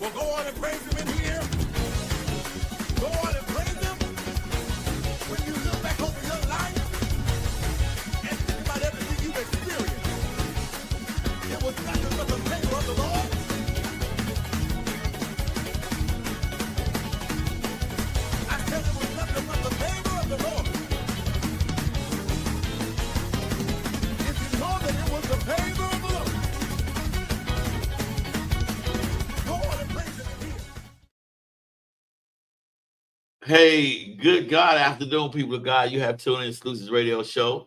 Well, go on and praise him in here. Go on and praise him. When you look back over your life and think about everything you've experienced, it was nothing but the favor of the Lord. I said it was nothing but the favor of the Lord. If you know that it was the favor of the Lord, go on and praise him in here. Hey, good God afternoon, people of God. You have tuned in to Exclusives Radio Show.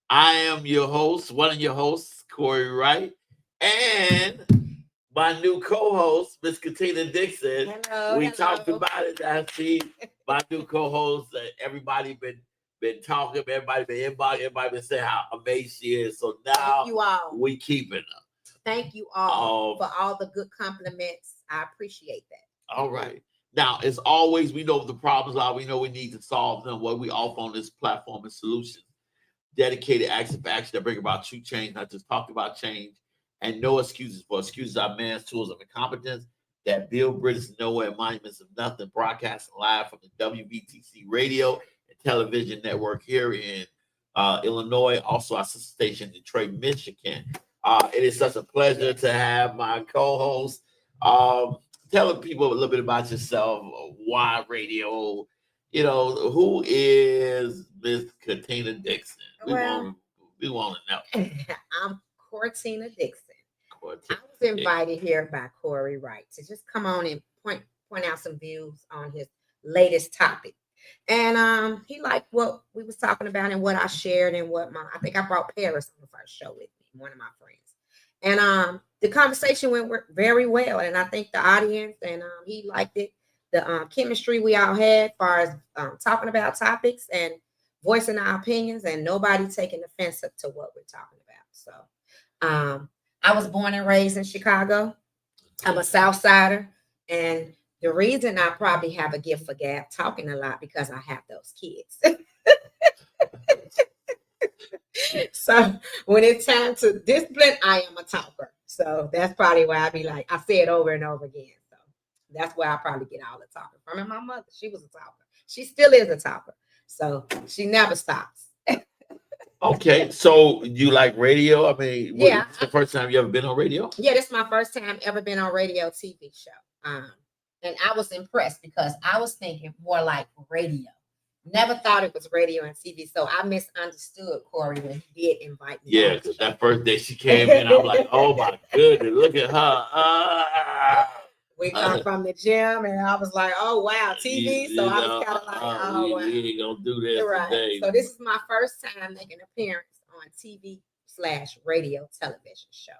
I am your host, one of your hosts, Corey Wright, and my new co-host, Miss Katina Dixon. Hello, Talked about it. I see my new co-host. Everybody been talking. Everybody been inboxing. Everybody been saying how amazing she is. So now Thank you all. we keeping her. Thank you all for all the good compliments. I appreciate that. All right. Now, as always, we know what the problems are. We know we need to solve them. What we offer on this platform is solutions, dedicated acts of action that bring about true change, not just talk about change, and no excuses. For excuses are man's tools of incompetence that build bridges nowhere and monuments of nothing. Broadcasting live from the WBTC radio and television network here in Illinois, also our sister station in Detroit, Michigan. It is such a pleasure to have my co-host. Tell people a little bit about yourself, why radio, who is Miss Katina Dixon? We want to know. I'm Cortina Dixon. I was invited here by Corey Wright to just come on and point out some views on his latest topic. And he liked what we was talking about and what I shared and I think I brought Paris on the first show with me, one of my friends. And the conversation went very well, and I think the audience and he liked it. The chemistry we all had, as far as talking about topics and voicing our opinions, and nobody taking offense to what we're talking about. So, I was born and raised in Chicago. I'm a South Sider, and the reason I probably have a gift for gab talking a lot because I have those kids. So when it's time to discipline, I am a talker. So that's probably why I be like, I say it over and over again. So that's where I probably get all the talking from. And my mother, she was a talker. She still is a talker. So she never stops. Okay, so you like radio? I mean, Yeah. It's the first time you ever been on radio? Yeah, this is my first time ever been on radio TV show. And I was impressed because I was thinking more like radio. Never thought it was radio and TV, so I misunderstood Corey when he did invite me. Yeah, because that first day she came in, I'm like, oh my goodness, look at her. We come from the gym, and I was like, oh wow, TV. So I was kind of like, oh wow, we ain't gonna do this today. So this is my first time making an appearance on TV/radio television show.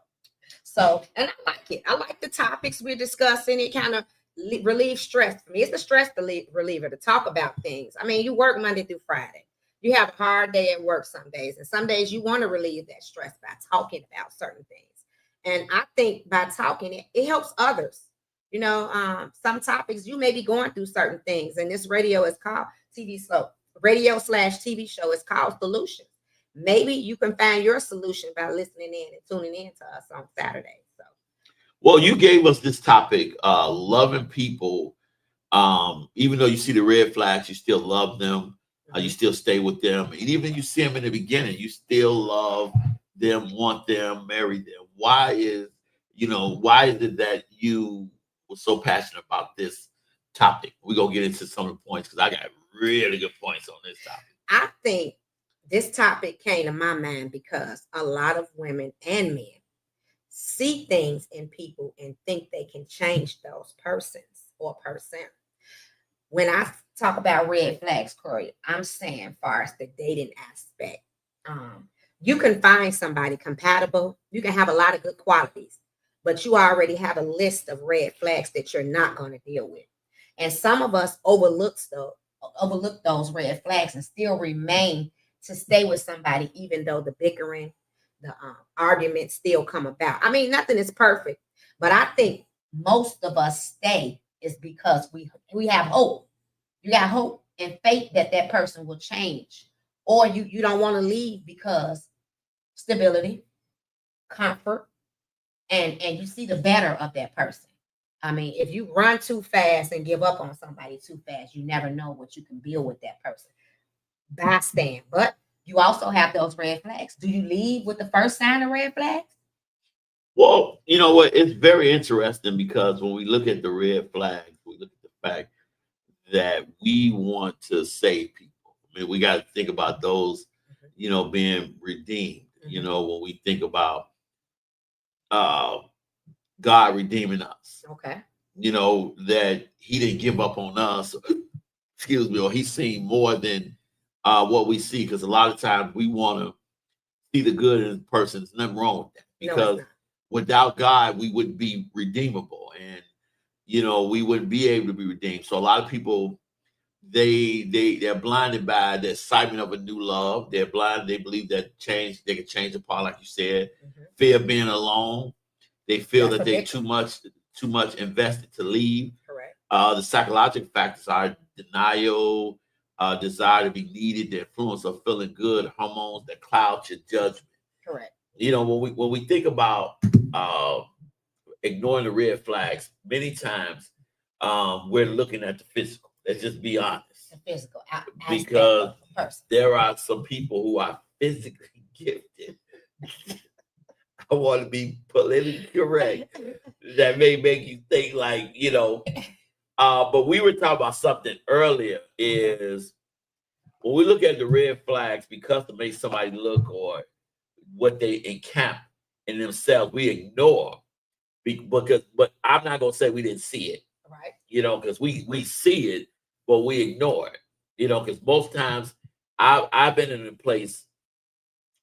So, and I like it. I like the topics we're discussing. It kind of relieve stress for me. It's a stress reliever to talk about things. I mean, you work Monday through Friday. You have a hard day at work some days, and some days you want to relieve that stress by talking about certain things. And I think by talking, it helps others. Some topics you may be going through certain things, and this radio is called radio/TV show is called Solutions. Maybe you can find your solution by listening in and tuning in to us on Saturday. Well, you gave us this topic, loving people. Even though you see the red flags, you still love them. You still stay with them. And even if you see them in the beginning, you still love them, want them, marry them. Why is it that you were so passionate about this topic? We're going to get into some of the points because I got really good points on this topic. I think this topic came to my mind because a lot of women and men see things in people and think they can change those persons or person. When I talk about red flags, Corey, I'm saying as far as the dating aspect, you can find somebody compatible. You can have a lot of good qualities, but you already have a list of red flags that you're not going to deal with. And some of us overlook those red flags and still remain to stay with somebody, even though the bickering, the arguments still come about. I mean, nothing is perfect, but I think most of us stay is because we have hope. You got hope and faith that person will change, or you don't want to leave because stability, comfort, and you see the better of that person. I mean, if you run too fast and give up on somebody too fast, you never know what you can build with that person. Bystand. But you also have those red flags. Do you leave with the first sign of red flags? Well, you know what? It's very interesting because when we look at the red flags, we look at the fact that we want to save people. I mean, we got to think about those, you know, being redeemed. You know, when we think about God redeeming us, Okay. you know, that He didn't give up on us, excuse me, or He's seen more than what we see. Because a lot of times we want to see the good in a person. There's nothing wrong with that. No, it's Because not. without God, we wouldn't be redeemable, and you know, we wouldn't be able to be redeemed. So a lot of people, they're blinded by the excitement of a new love. They're blind. They believe that they can change apart, like you said. Fear of being alone. They feel That's that a they big too much invested to leave. Correct. The psychological factors are denial, desire to be needed, the influence of feeling good, hormones that cloud your judgment. Correct. You know, when we think about ignoring the red flags, many times we're looking at the physical. Let's just be honest. The physical aspect Because of the person. there are some people who are physically gifted. I want to be politically correct. That may make you think like, you know, but we were talking about something earlier is when we look at the red flags because to make somebody look or what they encamp in themselves, we ignore but I'm not gonna say we didn't see it, Right. you know, because we see it, but we ignore it, you know, because most times I've been in a place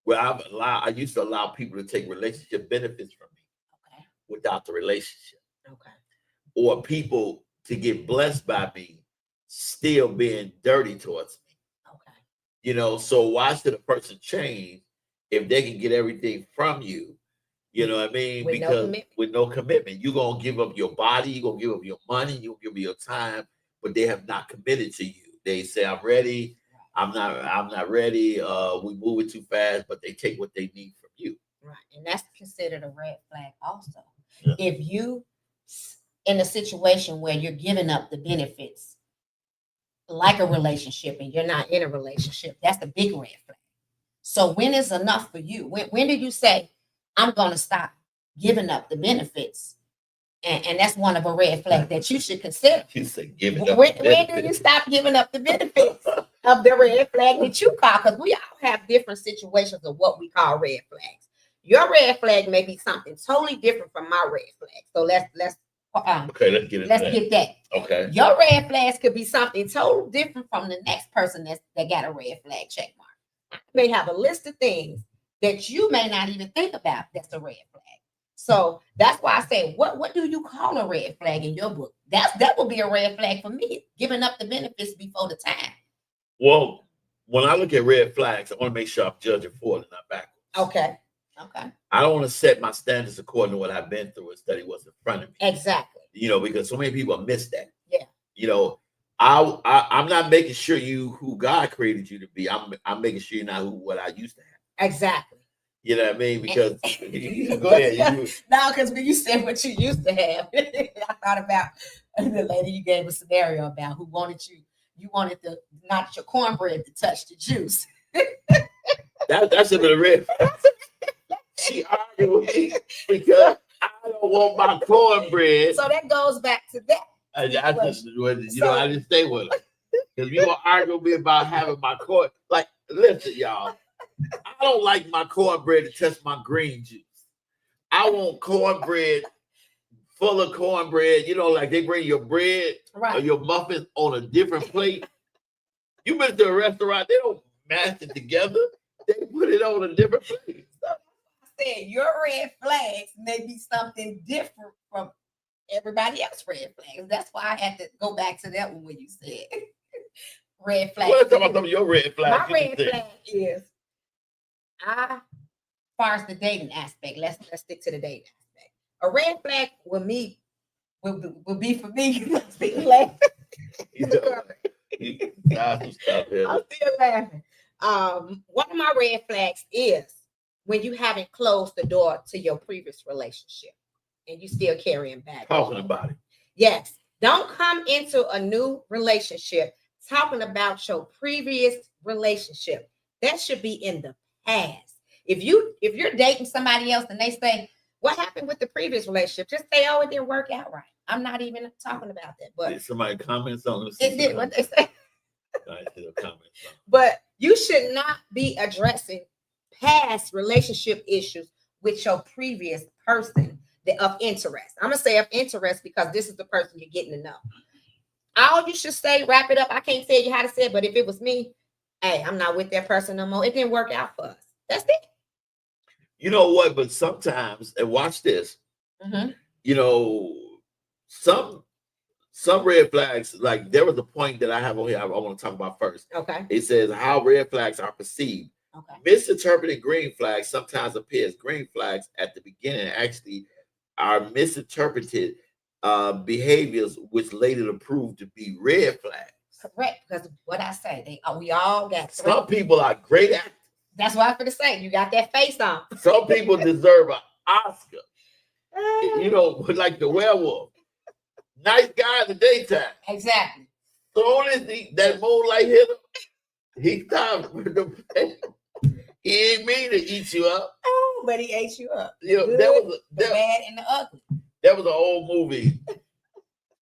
where I used to allow people to take relationship benefits from me Okay. without the relationship, Okay. or people to get blessed by me still being dirty towards me, Okay. you know. So why should a person change if they can get everything from you? You know what I mean? With no Because commitment. with no commitment, you're gonna give up your body, you're gonna give up your money, you're gonna give up your time, but they have not committed to you. They say, I'm ready, I'm not ready, we move it too fast, but they take what they need from you. Right. And that's considered a red flag also. Yeah. If you in a situation where you're giving up the benefits like a relationship and you're not in a relationship, that's a big red flag. So when is enough for you? When do you say, I'm going to stop giving up the benefits? And that's one of a red flag that you should consider. You say give it up. When do you stop giving up the benefits of the red flag that you call? Because we all have different situations of what we call red flags. Your red flag may be something totally different from my red flag. So let's Okay, let's get into that. get that. Okay. Your red flags could be something totally different from the next person that got a red flag check mark. I may have a list of things that you may not even think about that's a red flag. So that's why I say, what do you call a red flag in your book? That would be a red flag for me, giving up the benefits before the time. Well, when I look at red flags, I want to make sure I'm judging forward and not backwards. Okay. Okay. I don't want to set my standards according to what I've been through instead of what's in front of me. Exactly. You know, because so many people miss that. Yeah. You know, I'm not making sure you who God created you to be. I'm making sure you're not what I used to have. Exactly. You know what I mean? Because go ahead. No, because when you said what you used to have, I thought about the lady you gave a scenario about who wanted you wanted not your cornbread to touch the juice. That's a bit of red. She argued with me because I don't want my cornbread. So that goes back to that. I just I didn't stay with her. Because you gonna argue with me about having my corn. Like, listen, y'all. I don't like my cornbread to touch my green juice. I want cornbread full of cornbread. You know, like they bring your bread or your muffins on a different plate. You been to a restaurant, they don't mash it together. They put it on a different plate. So I said your red flags may be something different from everybody else's red flags. That's why I had to go back to that one when you said red flags. Let's talk about some of your red flags. My red flag is as far as the dating aspect. Let's stick to the dating aspect. A red flag with me would be for me. I'm still laughing. One of my red flags is when you haven't closed the door to your previous relationship and you still carrying back. Talking about it. Yes. Don't come into a new relationship talking about your previous relationship. That should be in the past. If you're dating somebody else and they say, what happened with the previous relationship? Just say, oh, it didn't work out right. I'm not even talking about that. But Did somebody comment on this? it did what they say. I see the comments. But you should not be addressing past relationship issues with your previous person of interest. I'm gonna say of interest because this is the person you're getting to know. All you should say, wrap it up. I can't tell you how to say it, but if it was me, hey, I'm not with that person no more. It didn't work out for us. That's it. You know what? But sometimes, and watch this. Mhm. You know, some red flags. Like there was a point that I have on here. I want to talk about first. Okay. It says how red flags are perceived. Okay. Misinterpreted green flags sometimes appear as green flags at the beginning. Actually, are misinterpreted behaviors which later prove to be red flags. Correct. Because what I say, we all got three. Some people are great actors. That's what I'm gonna say. You got that face on. Some people deserve an Oscar. You know, like the werewolf. Nice guy in the daytime. Exactly. Soon as that moonlight hit him, he stopped. He ain't mean to eat you up. Oh, but he ate you up. You know, Good, the bad, and the ugly. That was an old movie.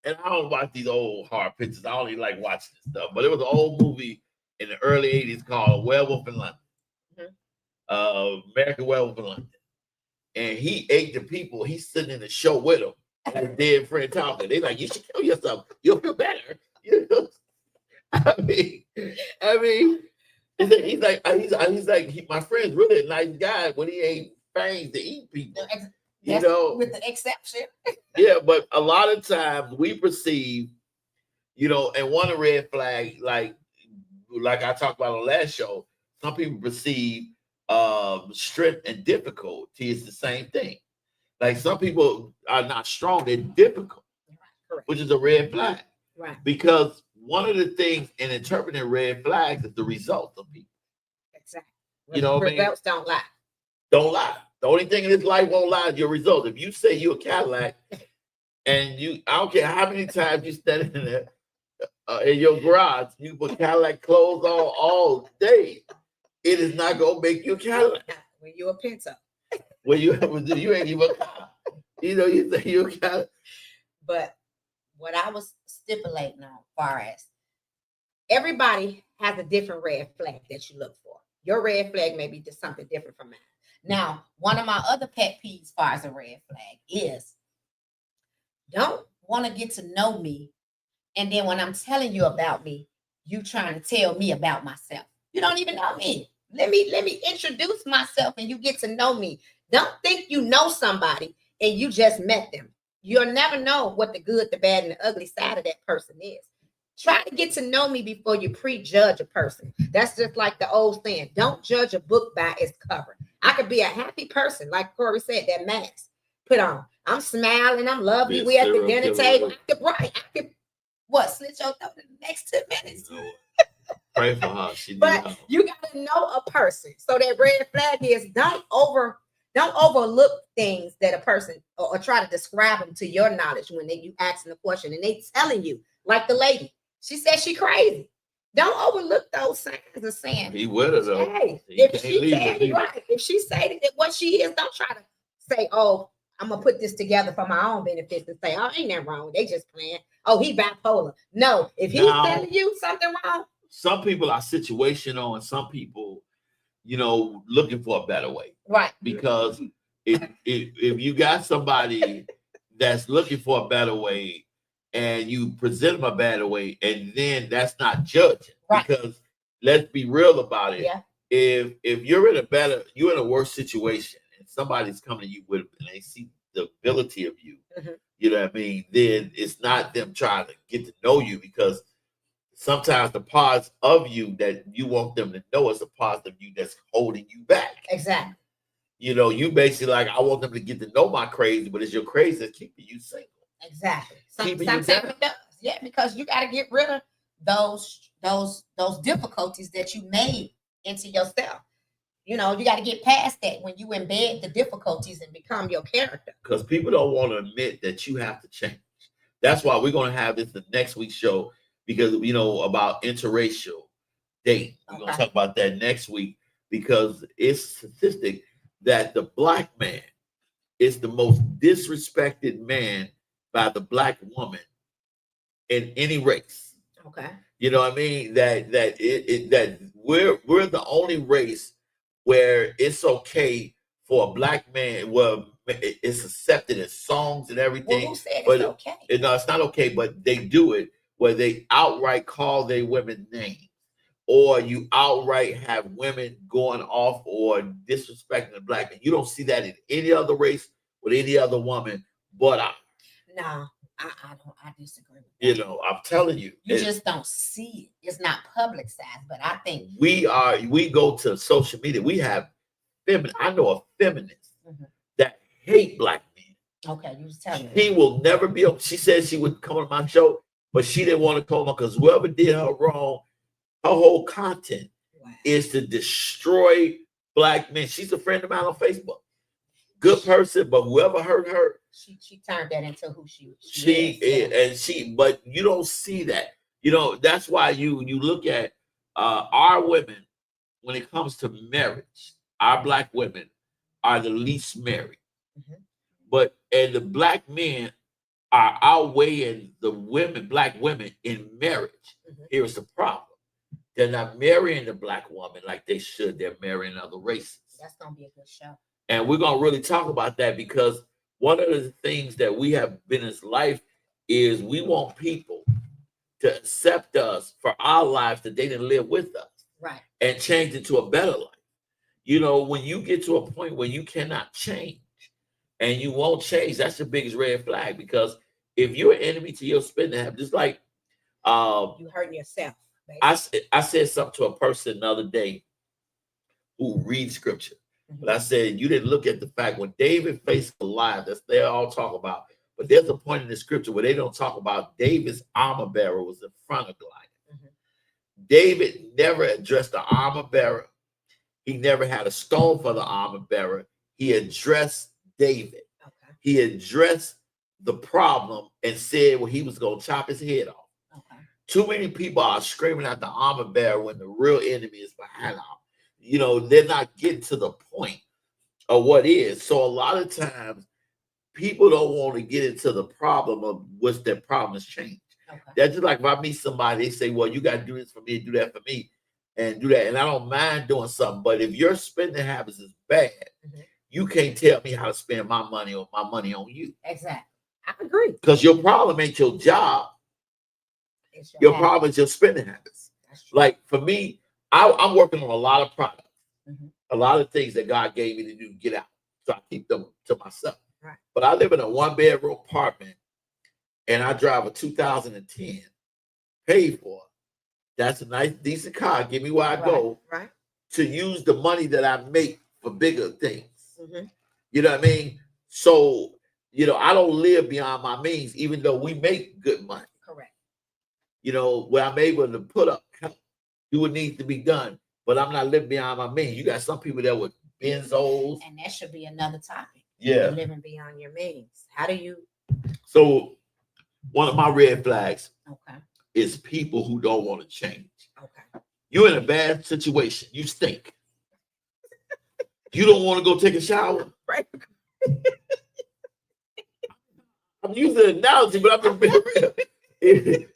And I don't watch these old hard pictures. I only like watching this stuff. But it was an old movie in the early 80s called Werewolf in London. American Werewolf in London. And he ate the people. He's sitting in the show with him. And his dead friend talking. They like, you should kill yourself. You'll feel better. You know? I mean, he's like, my friend's really a nice guy when he ain't fangs to eat people. You know, with the exception. Yeah, but a lot of times we perceive, you know, and one of the red flag, like I talked about on the last show, some people perceive strength and difficulty is the same thing. Like some people are not strong, they're difficult, Correct. Which is a red flag. Right. Because one of the things in interpreting red flags is the results of people. Exactly. You know what I mean? Results don't lie. Don't lie. The only thing in this life won't lie is your results. If you say you're a Cadillac and I don't care how many times you stand in there in your garage, you put Cadillac clothes on all day, it is not going to make you a Cadillac. When you're a Pinto. When you ain't even a car. You know, you say you're a Cadillac. But what I was stipulating on far as everybody has a different red flag that you look for. Your red flag may be just something different from mine. Now, one of my other pet peeves as far as a red flag is don't want to get to know me. And then when I'm telling you about me, you trying to tell me about myself. You don't even know me. Let me introduce myself and you get to know me. Don't think you know somebody and you just met them. You'll never know what the good, the bad, and the ugly side of that person is. Try to get to know me before you prejudge a person. That's just like the old saying, don't judge a book by its cover. I could be a happy person, like Corey said, that mask put on. I'm smiling, I'm lovely. We at the dinner table. I could slit your throat in the next 2 minutes. Pray for her. But you got to know a person. So that red flag is don't overlook things that a person or try to describe them to your knowledge when you asking a question and they telling you, like the lady. She said she crazy. Don't overlook those signs of saying he with her though. Hey, if she say that what she is, don't try to say, oh, I'm gonna put this together for my own benefits and say, oh, ain't that wrong. They just playing. Oh, he bipolar. No, if he's telling you something wrong. Some people are situational and some people, you know, looking for a better way. Right. Because if you got somebody that's looking for a better way and you present them a better way, and then that's not judging. Right. Because let's be real about it. Yeah. If you're in a worse situation and somebody's coming to you with and they see the ability of you, you know what I mean? Then it's not them trying to get to know you, because sometimes the parts of you that you want them to know is a part of you that's holding you back. Exactly. You know, you basically like, I want them to get to know my crazy, but it's your crazy that's keeping you single. Exactly. Sometimes it does. Yeah, because you got to get rid of those difficulties that you made into yourself. You know, you got to get past that when you embed the difficulties and become your character. Because people don't want to admit that you have to change. That's why we're going to have this the next week's show, because about interracial dating. We're going to Okay. talk about that next week, because it's statistic that the black man is the most disrespected man by the black woman in any race. Okay. You know what I mean? That we're the only race where it's okay for a black man. Well, it's accepted in songs and Well, everything. who said But it's okay? no, it's not okay. But they do it where they outright call their women names, or you outright have women going off or disrespecting the black man. You don't see that in any other race with any other woman but I. No, I don't. I disagree with that. I'm telling you. You just don't see it. It's not publicized, but I think We go to social media. We have I know a feminist Mhm. that hate black men. okay. You just tell me. He will never be on. She said she would come on my show, but she didn't want to come on because whoever did her wrong, her whole content Wow. is to destroy black men. She's a friend of mine on Facebook. Good person, but whoever hurt her, She turned that into who she is. But you don't see that. That's why you look at our women when it comes to marriage. Our black women are the least married, and the black men are outweighing the black women in marriage. Mhm. Here's the problem: they're not marrying the black woman like they should. They're marrying other races. That's gonna be a good show. And we're going to really talk about that, because one of the things that we have been in life is we want people to accept us for our lives that they didn't live with us, Right. and change into a better life. When you get to a point where you cannot change and you won't change, that's the biggest red flag. Because if you're an enemy to your spending habit, just like You hurting yourself. Basically. I said something to a person the other day who reads scripture. But I said, you didn't look at the fact when David faced Goliath, that's they all talk about. But there's a point in the scripture where they don't talk about David's armor bearer was in front of Goliath. David never addressed the armor bearer. He never had a stone for the armor bearer. He addressed David. Okay. He addressed the problem and said, well, he was going to chop his head off. Okay. Too many people are screaming at the armor bearer when the real enemy is behind them. They're not getting to the point of what is. So a lot of times people don't want to get into the problem of what's their problem has changed. Okay. That's just like if I meet somebody, they say, well, you got to do this for me and do that for me and do that. And I don't mind doing something. But if your spending habits is bad, you can't tell me how to spend my money or my money on you. Exactly. I agree. Because your problem ain't your job. It's Your habit. problem is your spending habits. That's true. Like for me, I'm working on a lot of products, Mhm. a lot of things that God gave me to do, get out. So I keep them to myself. Right. But I live in a 1-bedroom apartment and I drive a 2010, paid for. That's a nice, decent car. Give me where I go Right. to use the money that I make for bigger things. Mm-hmm. You know what I mean? So, I don't live beyond my means, even though we make good money. Correct. Where I'm able to put up, do what needs to be done, but I'm not living beyond my means. You got some people that would Benzos. And that should be another topic. Yeah. Living beyond your means. How do you? So one of my red flags Okay. is people who don't want to change. Okay. You're in a bad situation. You stink. You don't want to go take a shower. Right. I'm using an analogy, but I'm being real.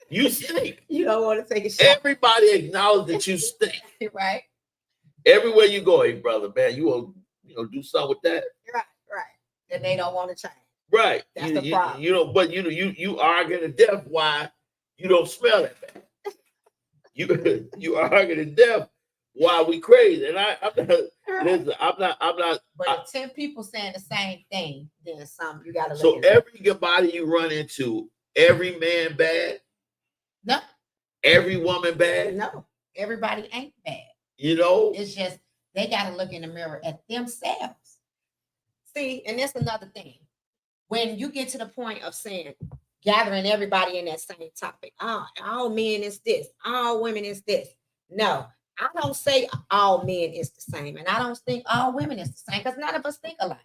You stink. You don't want to take a shower. Everybody acknowledge that you stink. Right. Everywhere you go, hey brother, man, you want do something with that. Right. And they don't want to change. Right. That's the problem. But you arguing to death why you don't smell that bad. You arguing to death why we crazy. And I'm not. But if 10 people saying the same thing, then you gotta So look at everybody you run into, every man bad, No, every woman bad. no. Everybody ain't bad. It's just they gotta look in the mirror at themselves. See, and that's another thing. When you get to the point of saying gathering everybody in that same topic, all men is this, all women is this. No, I don't say all men is the same, and I don't think all women is the same, because none of us think alike.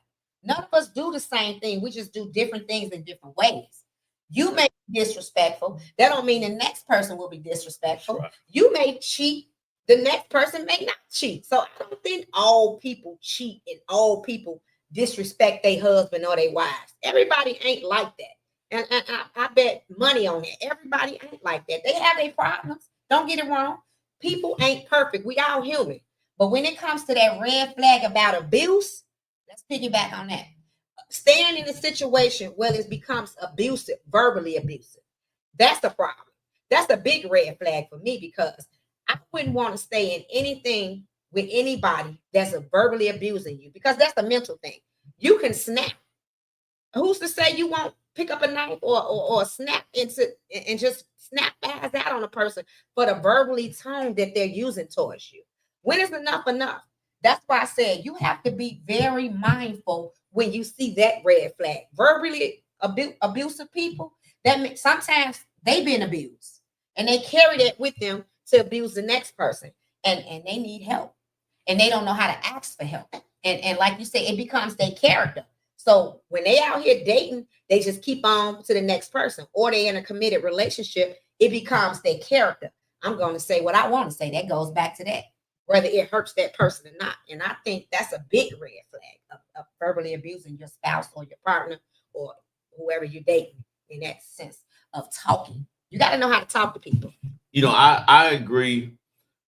None of us do the same thing. We just do different things in different ways. You may disrespectful, that don't mean the next person will be disrespectful. Right. You may cheat, the next person may not cheat. So I don't think all people cheat and all people disrespect their husband or their wives. Everybody ain't like that. And I bet money on it. Everybody ain't like that. They have their problems. Don't get it wrong. People ain't perfect. We all human. But when it comes to that red flag about abuse, let's piggyback on that. Staying in a situation where it becomes abusive, verbally abusive, that's the problem. That's a big red flag for me, because I wouldn't want to stay in anything with anybody that's verbally abusing you, because that's a mental thing. You can snap. Who's to say you won't pick up a knife or snap into and just snap fast out on a person for the verbally tone that they're using towards you? When is enough enough? That's why I said you have to be very mindful when you see that red flag. Verbally abusive people, sometimes they've been abused and they carry that with them to abuse the next person, and they need help and they don't know how to ask for help. And like you say, it becomes their character. So when they out here dating, they just keep on to the next person, or they in a committed relationship, it becomes their character. I'm going to say what I want to say. That goes back to that, whether it hurts that person or not. And I think that's a big red flag of verbally abusing your spouse or your partner or whoever you're dating, in that sense of talking. You got to know how to talk to people. You know, I agree.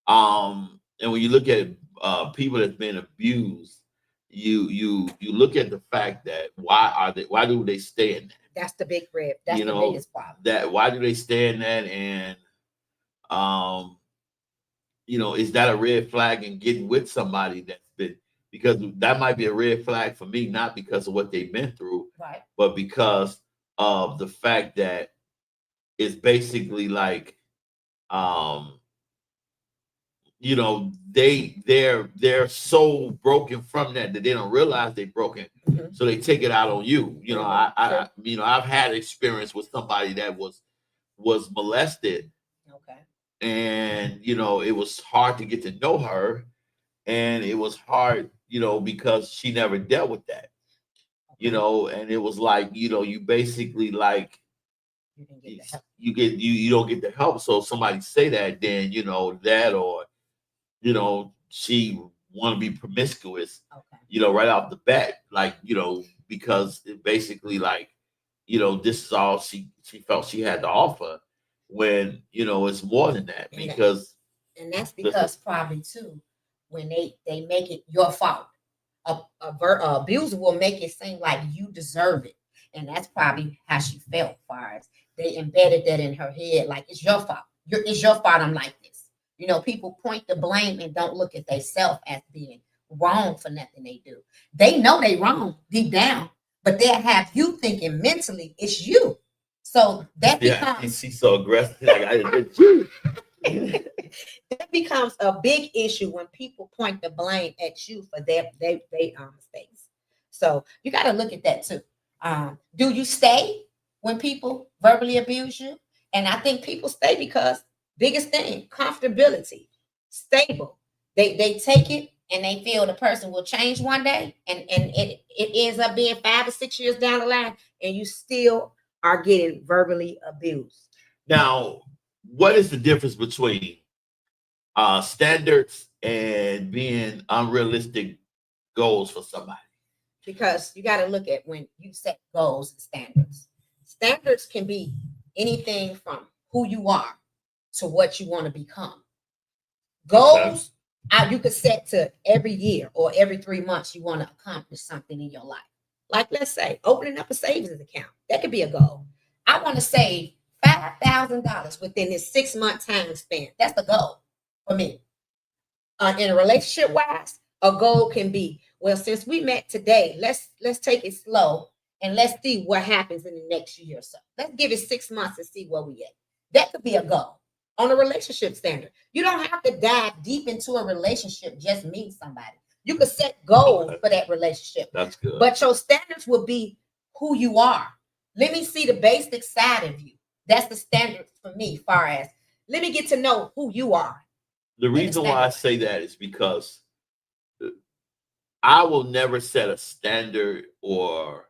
And when you look at people that's been abused, you look at the fact that why do they stay in that? That's the big red. That's You the know, biggest problem. That why do they stay in that? And you know, is that a red flag in getting with somebody that's been, because that might be a red flag for me, not because of what they've been through, Right. but because of the fact that it's basically like, you know, they're so broken from that they don't realize they're broken, Mhm. so they take it out on you. You know, Mhm. I you know, I've had experience with somebody that was molested, Okay. and you know, it was hard to get to know her, and it was hard, you know, because she never dealt with that, you Okay. know, and it was like, you know, you basically like You can get the help. you don't get the help. So if somebody say that, then you know that, or you know, she want to be promiscuous, Okay. you know, right off the bat, like, you know, because it basically like, you know, this is all she felt she had to offer, when you know it's more than that, And that- because And that's because probably too, when they make it your fault, a abuser will make it seem like you deserve it, and that's probably how she felt. Far as they embedded that in her head, like it's your fault. It's your fault. I'm like this. You know, people point the blame and don't look at themselves as being wrong for nothing they do. They know they wrong deep down, but they'll have you thinking mentally it's you. So that yeah, becomes she's so aggressive. Like, I did you. that becomes a big issue when people point the blame at you for their mistakes. So you got to look at that too. Do you stay when people verbally abuse you? And I think people stay because biggest thing, comfortability, stable. They take it and they feel the person will change one day, and it ends up being 5 or 6 years down the line, and you still are getting verbally abused. Now, what is the difference between standards and being unrealistic goals for somebody? Because you got to look at when you set goals and standards. Standards can be anything from who you are to what you want to become. Goals, you could set to every year or every 3 months you want to accomplish something in your life. Like, let's say opening up a savings account. That could be a goal. I want to save $5,000 within this 6-month time span. That's the goal for me. In a relationship wise, a goal can be, well, since we met today, let's take it slow and let's see what happens in the next year or so. Let's give it 6 months and see where we at. That could be a goal on a relationship standard. You don't have to dive deep into a relationship, just meet somebody. You could set goals for that relationship. That's good. But your standards will be who you are. Let me see the basic side of you. That's the standard for me, far as let me get to know who you are. The reason why I say that is because I will never set a standard or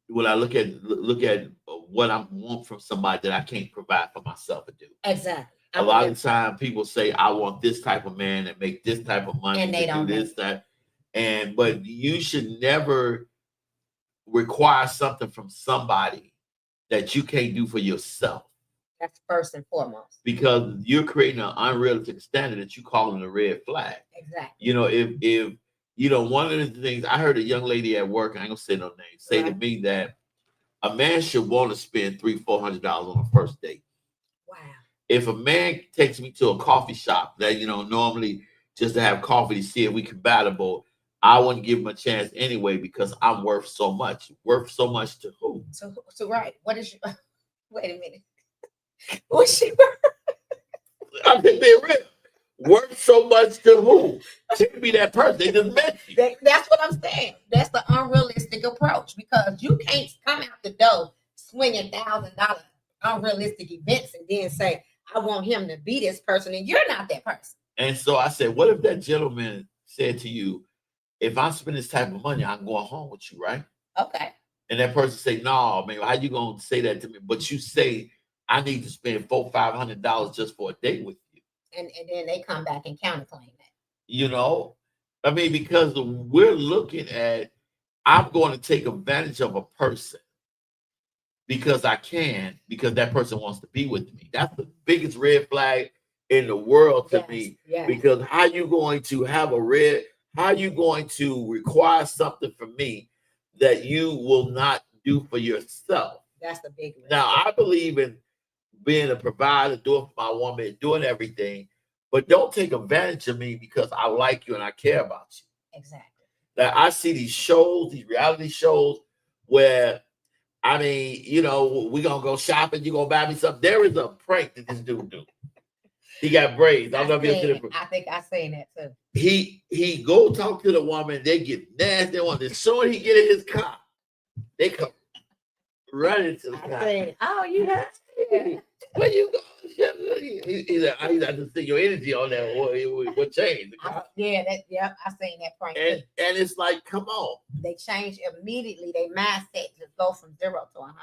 when I look at what I want from somebody that I can't provide for myself to do. Exactly. A lot of the time people say I want this type of man and make this type of money And they to do don't this, that, but you should never require something from somebody that you can't do for yourself. That's first and foremost. Because you're creating an unrealistic standard that you call it a red flag. Exactly. You know, if one of the things I heard a young lady at work, I ain't gonna say no name, say to me that a man should want to spend $300-400 on a first date. Wow. If a man takes me to a coffee shop that, normally just to have coffee to see if we compatible, I wouldn't give him a chance anyway because I'm worth so much. Worth so much to who? So right. What is your wait a minute. What's she worth? I'm just being real. Worth so much to who? To be that person. They just met you. That's what I'm saying. That's the unrealistic approach because you can't come out the door swinging $1,000 unrealistic events and then say, I want him to be this person, and you're not that person. And so I said, what if that gentleman said to you, if I spend this type of money, I'm going home with you, right? Okay. And that person say, no, man, how you gonna say that to me? But you say, I need to spend $400-500 just for a date with you. And then they come back and counterclaim I that. mean, because we're looking at, I'm going to take advantage of a person because I can, because that person wants to be with me. That's the biggest red flag in the world to me. Yes. Because how you going to require something from me that you will not do for yourself? That's the big one. Now, I believe in being a provider, doing for my woman, doing everything, but don't take advantage of me because I like you and I care about you. Exactly. Now, I see these shows, these reality shows where, I mean, we're going to go shopping, you're going to buy me something. There is a prank that this dude do. He got braids. I don't know if you've I think I seen that too. He go talk to the woman, they get nasty. As soon as he get in his car, they come running to the car. Oh, you have Where you go? He's like, I just see your energy on that. What changed? I seen that prank. And it's like, come on. They change immediately. Their mindset just go from 0 to 100.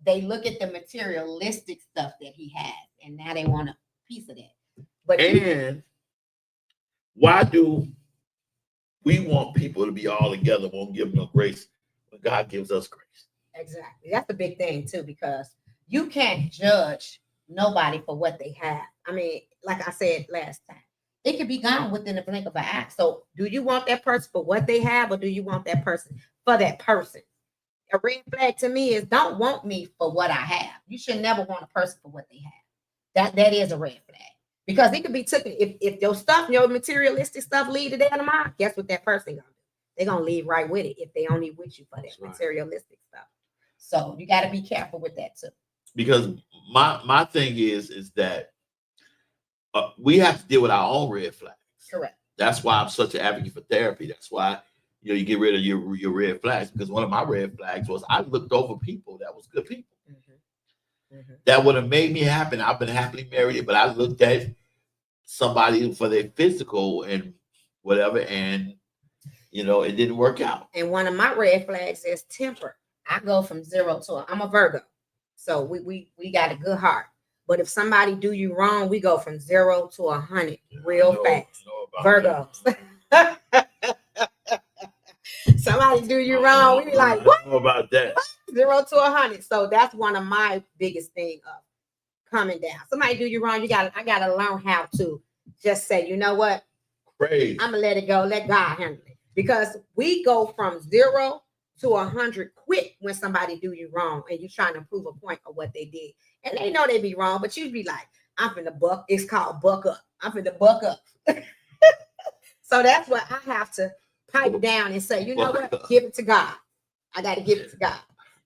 They look at the materialistic stuff that he has, and now they want a piece of that. But why do we want people to be all together? Won't give them no grace when God gives us grace. Exactly. That's the big thing too, because you can't judge nobody for what they have. I mean, like I said last time, it could be gone within the blink of an eye. So do you want that person for what they have, or do you want that person for that person? A red flag to me is don't want me for what I have. You should never want a person for what they have. That is a red flag. Because it could be taken if your stuff, your materialistic stuff lead to their mind, guess what that person gonna do? They're gonna leave right with it if they only with you for that materialistic stuff. So you gotta be careful with that too. Because my thing is that we have to deal with our own red flags. Correct. That's why I'm such an advocate for therapy. That's why you get rid of your red flags. Because one of my red flags was I looked over people that was good people. That would have made me happy. I've been happily married, but I looked at somebody for their physical and whatever, and it didn't work out. And one of my red flags is temper. I go from 0 to I'm a Virgo, so we got a good heart. But if somebody do you wrong, we go from 0 to 100 real fast. Virgos. Somebody do you wrong, we be like, what? How about that? 0 to 100. So that's one of my biggest thing of coming down. Somebody do you wrong, I gotta learn how to just say, you know what? Crazy. I'm gonna let it go. Let God handle it. Because we go from 0 to 100 quick when somebody do you wrong and you trying to prove a point of what they did. And they know they be wrong, but you be like, I'm finna buck. It's called buck up. I'm finna buck up. So that's what I have to pipe down and say, you know what? Give it to God. I got to give it to God.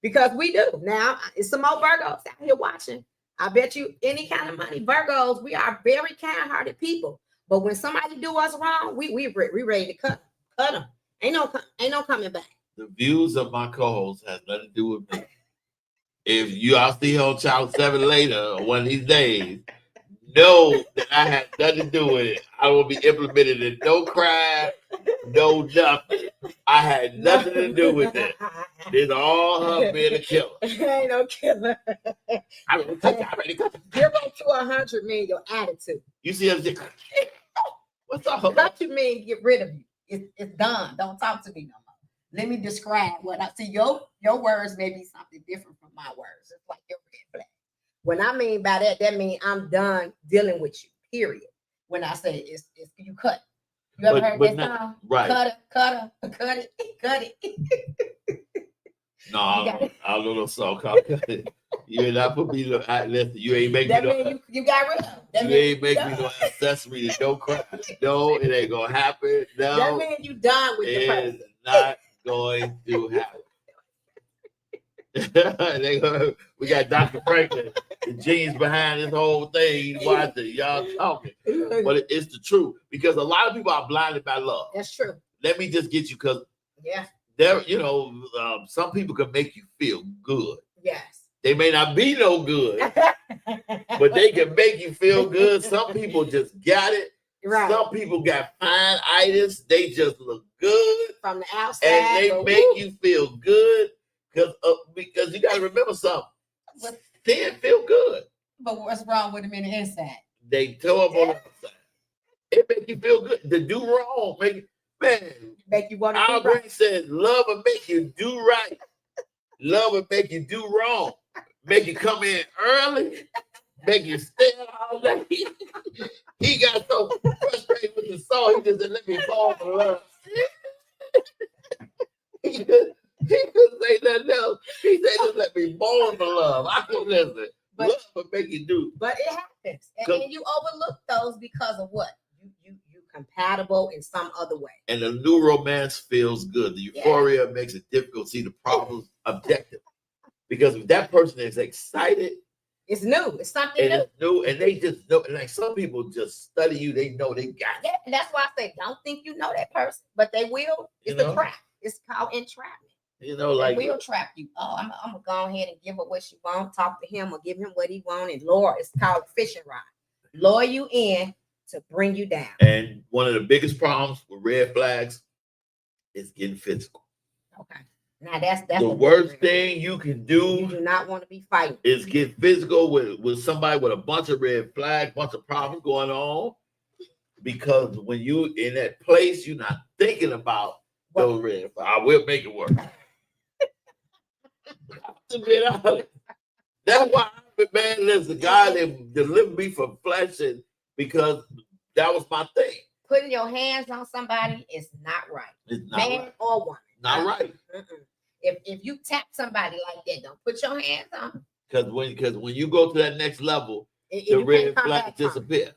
Because we do. Now, it's some more Virgos out here watching. I bet you any kind of money, Virgos, we are very kind-hearted people. But when somebody do us wrong, we ready to cut them. Ain't no coming back. The views of my co-host has nothing to do with me. If you all see her on Channel 7 later, one of these days, know that I had nothing to do with it. I will be implemented in no crime, No, nothing. I had nothing to do with that. It's all her being a killer. Ain't no killer. I mean, I already cut. 0 to 100 mean your attitude. You see everything. What's up? Cut you mean get rid of you. It's done. Don't talk to me no more. Let me describe what I see. Your words may be something different from my words. It's like your red flag. When I mean by that means I'm done dealing with you. Period. When I say it's you cut. You ever heard that song? Right. Cut it. No, I don't know no song called Cut It. You ain't not put me no listen, you ain't make That me no. mean you got rid of. That You mean ain't make me no accessory to no crap. No, it ain't gonna happen. That No, mean you done with the it's person. not going to happen. We got Dr. Franklin, the genius behind this whole thing. Watch it, y'all talking, but it's the truth because a lot of people are blinded by love. That's true. Let me just get you because Yeah. there, some people can make you feel good. Yes. They may not be no good, but they can make you feel good. Some people just got it. Right. Some people got fine itis. They just look good, From the outside. and they but make woo, you feel good because you got to remember something. They feel good. But what's wrong with them in the inside? They toe up on the outside. It make you feel good. To do wrong, Make you want to Al do right. Green said, "Love will make you do right. Love will make you do wrong. Make you come in early. Make you stay all day." He got so frustrated with the song, he just said, "Let me fall for love." He couldn't say nothing else. He said, "Just let me fall for love." I couldn't listen. But- Love will make you do. But it happens. And 'Cause- you overlook those because of what? You compatible in some other way. And the new romance feels good. The euphoria makes it difficult to see the problems objective. Because if that person is excited It's new. It's something and new. it's new, and they just know, and like some people just study you, they know they got it. Yeah, and that's why I say don't think you know that person, but they will. It's You know? a trap. It's called entrapment. You know, They like will trap you. Oh, I'm gonna go ahead and give her what she wants, talk to him or give him what he wants, and lure. It's called fishing rod. Lure you in to bring you down. and one of the biggest problems with red flags is getting physical. Okay. Now that's The a worst big red. thing you can You do do not want to be fighting. is get physical with somebody with a bunch of red flags, bunch of problems going on. Because when you in that place, you're not thinking about those red flags. I will make it work. To be honest. That's why I've been, man, listen, God delivered me from flesh and because that was my thing. Putting your hands on somebody is not right. It's not Man right. or woman. Not right. Mm-mm. If you tap somebody like that, don't put your hands on them. Because when you go to that next level, the You red can't come flag back from it. disappear.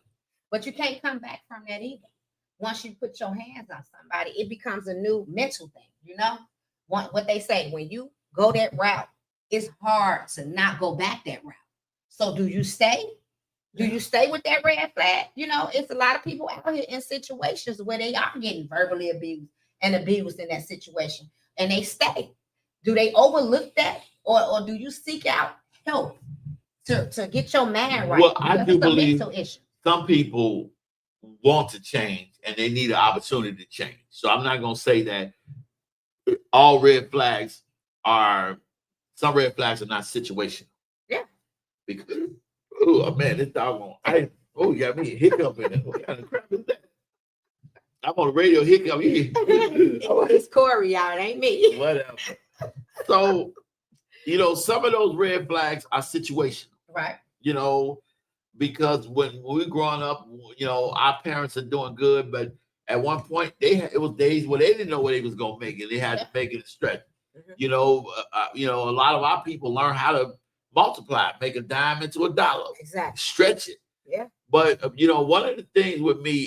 But you can't come back from that either. Once you put your hands on somebody, it becomes a new mental thing. You know what they say, when you go that route, it's hard to not go back that route. So do you stay? Do you stay with that red flag? You know, it's a lot of people out here in situations where they are getting verbally abused and abused in that situation, and they stay. Do they overlook that, or do you seek out help to get your mind right? Well, I Because do it's a believe mental issue. some people want to change and they need an opportunity to change. So I'm not going to say that all red flags are, some red flags are not situational. Yeah. Because, oh man, this doggone, you got me a hiccup in it. What kind of crap is that? I'm on the radio hiccup. It's Corey, y'all. It ain't me. Whatever. So, some of those red flags are situational. Right. Because when we growing up, our parents are doing good, but at one point it was days where they didn't know where they was gonna make it. They had to make it a stretch. Mhm. A lot of our people learn how to multiply, make a dime into $1, Exactly. stretch it. Yeah. But one of the things with me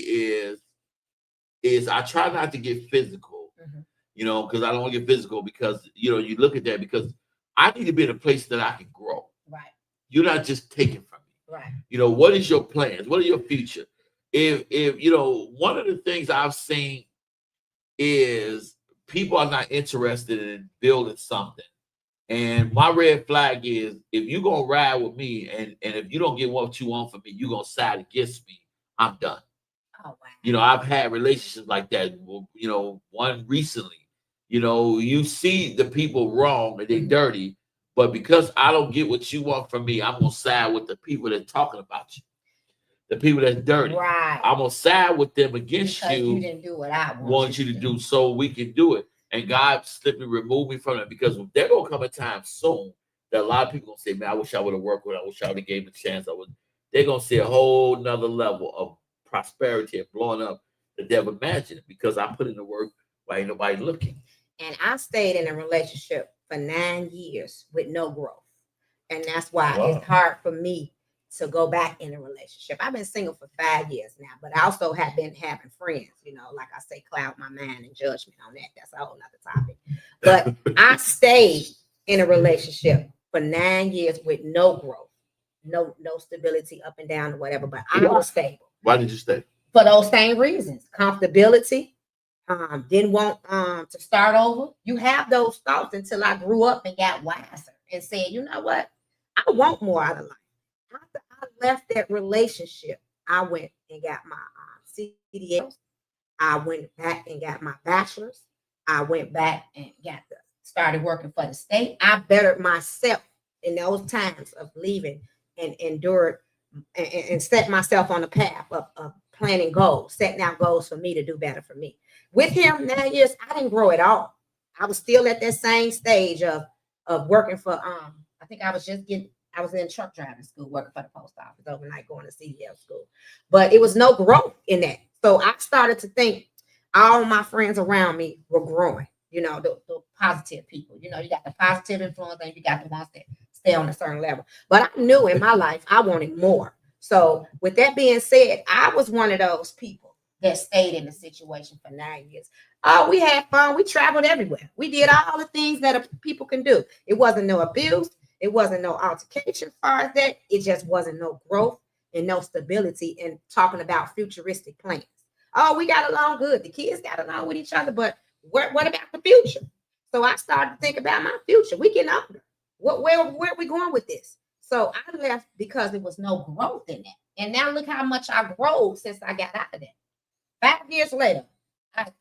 is I try not to get physical. Mhm. Because I don't want to get physical because you look at that because I need to be in a place that I can grow. Right. You're not just taking from me. Right. What is your plans? What are your future? If one of the things I've seen is people are not interested in building something. And my red flag is if you're gonna ride with me and if you don't get what you want from me, you're gonna side against me, I'm done. Oh wow. You know, I've had relationships like that. You know, one recently. You know, you see the people wrong and they dirty, but because I don't get what you want from me, I'm gonna side with the people that talking about you, the people that's dirty. Right. I'm gonna side with them against Because you you. didn't do what I Want you to do so we can do it. And God simply remove me from it because there gonna come a time soon that a lot of people gonna say, "Man, I wish I would have worked with. I wish I would have gave him a chance." They're gonna see a whole nother level of prosperity and blowing up that they've imagined because I put in the work while ain't nobody looking. And I stayed in a relationship for 9 years with no growth. And that's why Wow. it's hard for me to go back in a relationship. I've been single for 5 years now, but I also have been having friends, you know, like I say, cloud my mind and judgment on that. That's a whole nother topic. But I stayed in a relationship for 9 years with no growth, no stability up and down or whatever, but I was stable. Why did you stay? For those same reasons, comfortability. Didn't want to start over. You have those thoughts until I grew up and got wiser and said, you know what? I want more out of life. After I left that relationship, I went and got my CDLs. I went back and got my bachelor's. I went back and started working for the state. I bettered myself in those times of leaving and endured and set myself on the path of planning goals, setting out goals for me to do better for me. With him 9 years, I didn't grow at all. I was still at that same stage of working for I think I was in truck driving school, working for the post office overnight, going to CDL school. But it was no growth in that. So I started to think all my friends around me were growing, you know, the positive people. You know, you got the positive influence and you got the ones that stay on a certain level. But I knew in my life I wanted more. So with that being said, I was one of those people that stayed in the situation for 9 years. Oh, we had fun. We traveled everywhere. We did all the things that people can do. It wasn't no abuse. It wasn't no altercation as far as that. It just wasn't no growth and no stability and talking about futuristic plans. Oh, we got along good. The kids got along with each other, but what about the future? So I started to think about my future. We getting older. Where are we going with this? So I left because there was no growth in that. And now look how much I grew since I got out of that. 5 years later,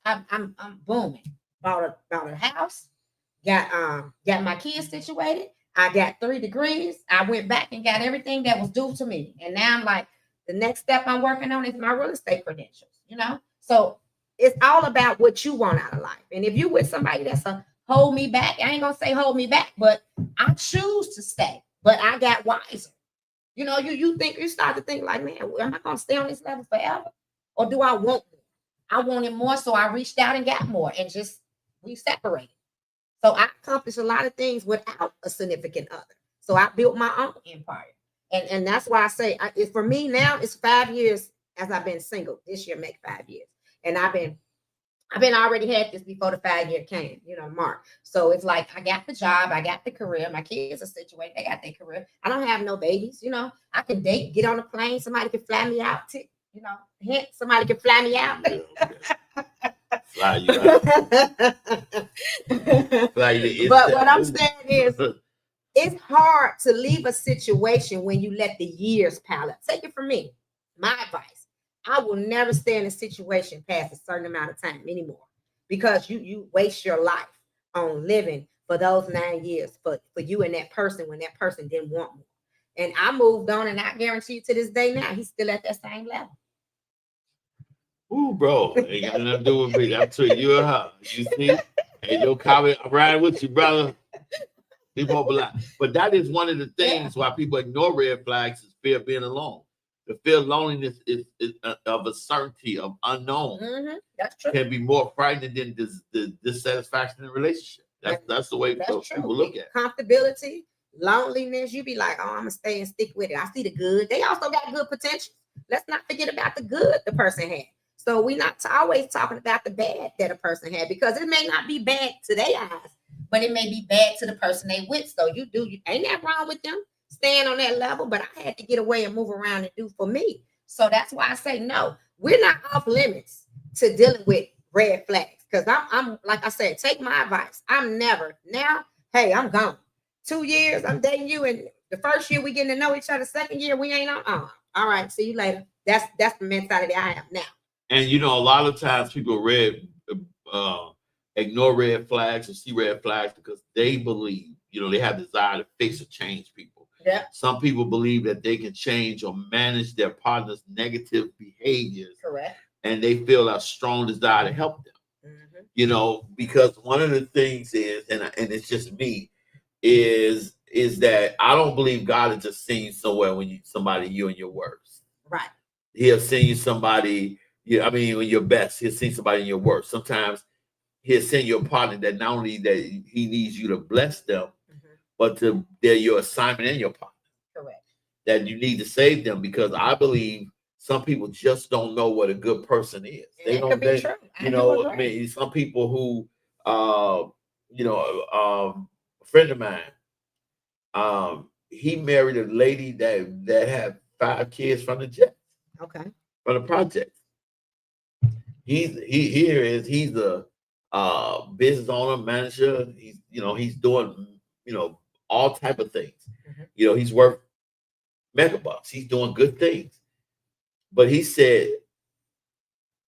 I'm booming. Bought a house, got my kids situated. I got 3 degrees. I went back and got everything that was due to me. And now I'm like, the next step I'm working on is my real estate credentials, you know? So it's all about what you want out of life. And if you with somebody that's a hold me back, I ain't gonna say hold me back, but I choose to stay. But I got wiser. You know, you start to think like, man, am I gonna stay on this level forever? Or do I want more? I wanted more, so I reached out and got more and just we separated. So I accomplished a lot of things without a significant other. So I built my own empire. And that's why I say for me now, it's 5 years as I've been single. This year make 5 years. And I've been already had this before the 5 year came, you know, Mark. So it's like I got the job, I got the career, my kids are situated, they got their career. I don't have no babies, you know. I can date, get on a plane, somebody can fly me out, you know, hint, somebody can fly me out. Fly you out. Fly you But what I'm saying is it's hard to leave a situation when you let the years pile up. Take it from me. My advice. I will never stay in a situation past a certain amount of time anymore because you waste your life on living for those 9 years for you and that person when that person didn't want more. And I moved on, and I guarantee you to this day now, he's still at that same level. Ooh, bro, ain't got nothing to do with me. I'm telling you, you see, ain't no comment. I'm riding with you, brother. But that is one of the things why people ignore red flags is fear of being alone. The fear of loneliness is of uncertainty, of unknown. Mm-hmm. That's true. Can be more frightening than the dissatisfaction in a relationship. That's the way people look at it. Comfortability, loneliness, you be like, oh, I'm gonna stay and stick with it. I see the good. They also got good potential. Let's not forget about the good the person had. So we're not always talking about the bad that a person had because it may not be bad to their eyes, but it may be bad to the person they with. So you ain't that wrong with them staying on that level, but I had to get away and move around and do for me. So that's why I say no, we're not off limits to dealing with red flags. Because I'm like I said, take my advice. I'm never now. Hey, I'm gone. 2 years, I'm dating you, and the first year we getting to know each other. Second year, we ain't on. All right, see you later. That's the mentality I have now. And you know, a lot of times people uh, ignore red flags or see red flags because they believe, you know, they have desire to fix or change people. Yeah. Some people believe that they can change or manage their partner's negative behaviors, Correct. and they feel a strong desire to help them. You know, because one of the things is, and it's just me, is that I don't believe God has just seen you somewhere when you in your worst. Right. He'll send you somebody. I mean, when you're best, he'll send somebody in your worst. Sometimes he'll send you a partner that not only that he needs you to bless them, but they're your assignment and your partner. Correct. That you need to save them, because I believe some people just don't know what a good person is. And They it don't. could be They, true. you know, I mean, some people who, you know, a friend of mine, he married a lady that had 5 kids from the jet, Okay. from the project. He's the business owner, manager. He's doing, all type of things. You know, he's worth megabucks. He's doing good things. But he said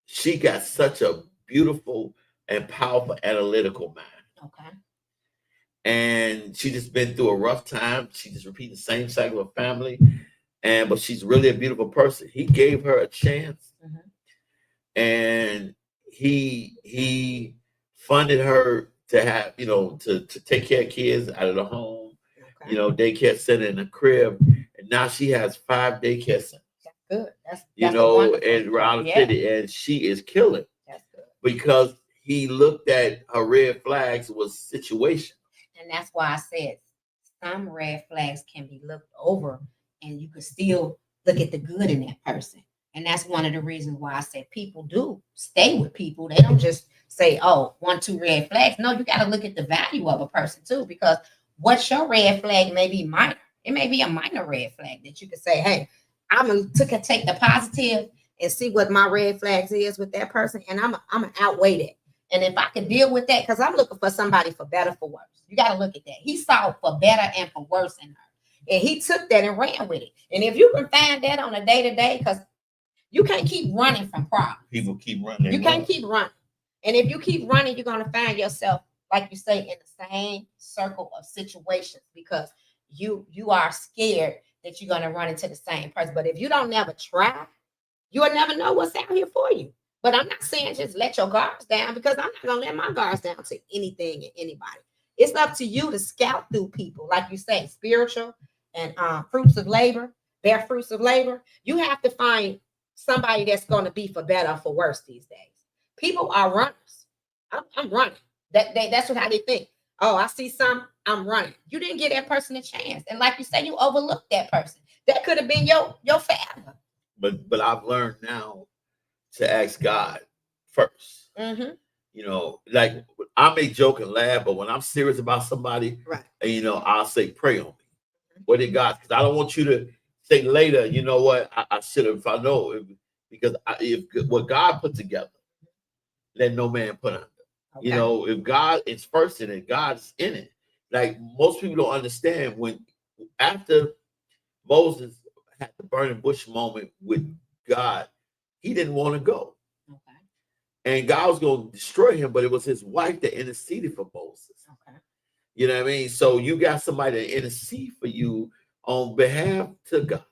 she got such a beautiful and powerful analytical mind. Okay. And she just been through a rough time. She just repeating the same cycle of family. But she's really a beautiful person. He gave her a chance. And he funded her to have, to take care of kids out of the home, Okay. Daycare center in the crib. And now she has 5 daycare centers. That's good. That's and around the city, and she is killing. That's good. Because he looked at her red flags was situation. And that's why I said some red flags can be looked over and you can still look at the good in that person. And that's one of the reasons why I said people do stay with people. They don't just say, oh, 1, 2 red flags. No, you got to look at the value of a person too, because what's your red flag may be minor. It may be a minor red flag that you could say, hey, I'm going to take the positive and see what my red flags is with that person. And I'm going to outweigh that. And if I can deal with that, because I'm looking for somebody for better, for worse. You got to look at that. He saw for better and for worse in her. And he took that and ran with it. And if you can find that on a day-to-day, because you can't keep running from problems. People keep running. You can't keep running. And if you keep running, you're going to find yourself, like you say, in the same circle of situations, because you are scared that you're going to run into the same person. But if you don't never try, you will never know what's out here for you. But I'm not saying just let your guards down, because I'm not going to let my guards down to anything and anybody. It's up to you to scout through people. Like you say, spiritual and fruits of labor, bear fruits of labor. You have to find somebody that's going to be for better or for worse these days. People are runners. I'm running. That's how they think. Oh, I see some, I'm running. You didn't give that person a chance. And like you say, you overlooked that person. That could have been your forever. But I've learned now to ask God first. Like I may joke and laugh, but when I'm serious about somebody, right? I'll say, pray on me. What did God? Because I don't want you to say later, you know what? I should have, if I know, because if what God put together, let no man put under. Okay. If God is first in it, God's in it. Like most people don't understand, when after Moses had the burning bush moment with God, he didn't want to go. Okay. And God was going to destroy him, but it was his wife that interceded for Moses. Okay. You know what I mean? So you got somebody to intercede for you on behalf to God.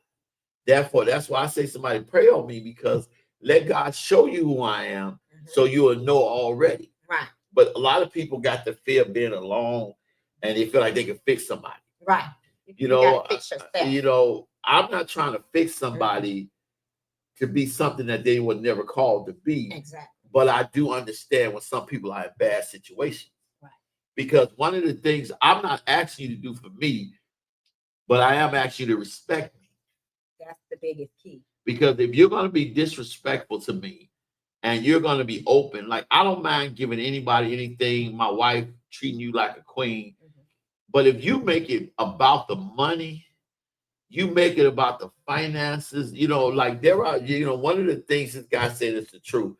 Therefore, that's why I say somebody pray on me, because let God show you who I am, so you will know already. Right. But a lot of people got the fear of being alone, and they feel like they can fix somebody. Right. You gotta fix yourself. I'm not trying to fix somebody to be something that they were never called to be. Exactly. But I do understand when some people are in bad situations. Right. Because one of the things I'm not asking you to do for me, but I am asking you to respect me. That's the biggest key. Because if you're going to be disrespectful to me and you're going to be open, like I don't mind giving anybody anything, my wife treating you like a queen. But if you make it about the money, you make it about the finances, like there are, one of the things this guy said is the truth.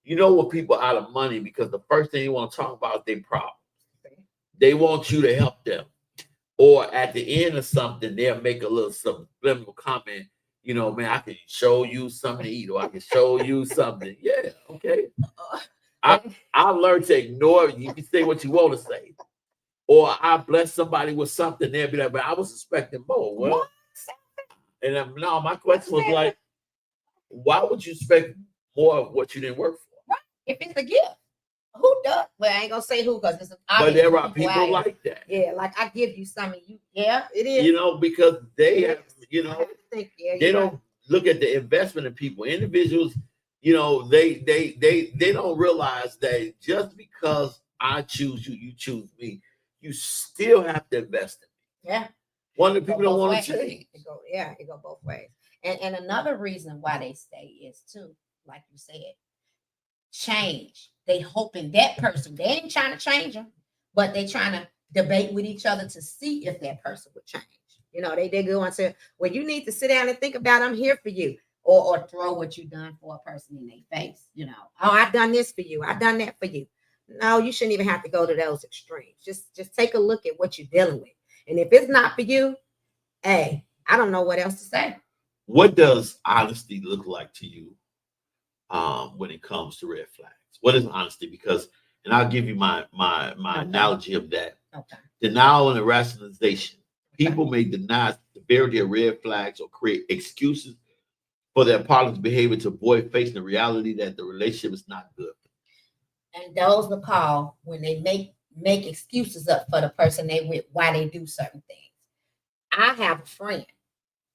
When people are out of money, because the first thing you want to talk about is their problems. They want you to help them. Or at the end of something, they'll make a little subliminal comment You know, man, I can show you something to eat, or I can show you something. Yeah, okay. I learned to ignore. You can say what you want to say, or I bless somebody with something. They'll be like, "But I was expecting more." Well, What? and no, my question was like, why would you expect more of what you didn't work for? If it's a gift, who does? Well, I ain't gonna say who because it's But obvious there are out people here. like that. Yeah, like I give you something. Yeah, it is. You know, because they It have, is. you I know, have to think, yeah, they you're don't look at the investment in people. Individuals, you know, they don't realize that just because I choose you, you choose me, you still have to invest in me. right. Yeah. One of the Go people don't both want to ways. change. It go both ways. And another reason why they stay is too, like you said, change. They hoping that person, they ain't trying to change them, but they trying to debate with each other to see if that person would change. You know, they go and say, well, you need to sit down and think about I'm here for you. Or throw what you done for a person in their face. You know, oh, I done this for you. I done that for you. No, you shouldn't even have to go to those extremes. Just take a look at what you're dealing with. And if it's not for you, hey, I don't know what else to say. What does honesty look like to you when it comes to red flags? What is honesty? Because, and I'll give you my Okay. analogy of that. Okay. Denial and rationalization. People may deny severity of red flags or create excuses for their partner's behavior to avoid facing the reality that the relationship is not good. And those are called when they make excuses up for the person they with why they do certain things. I have a friend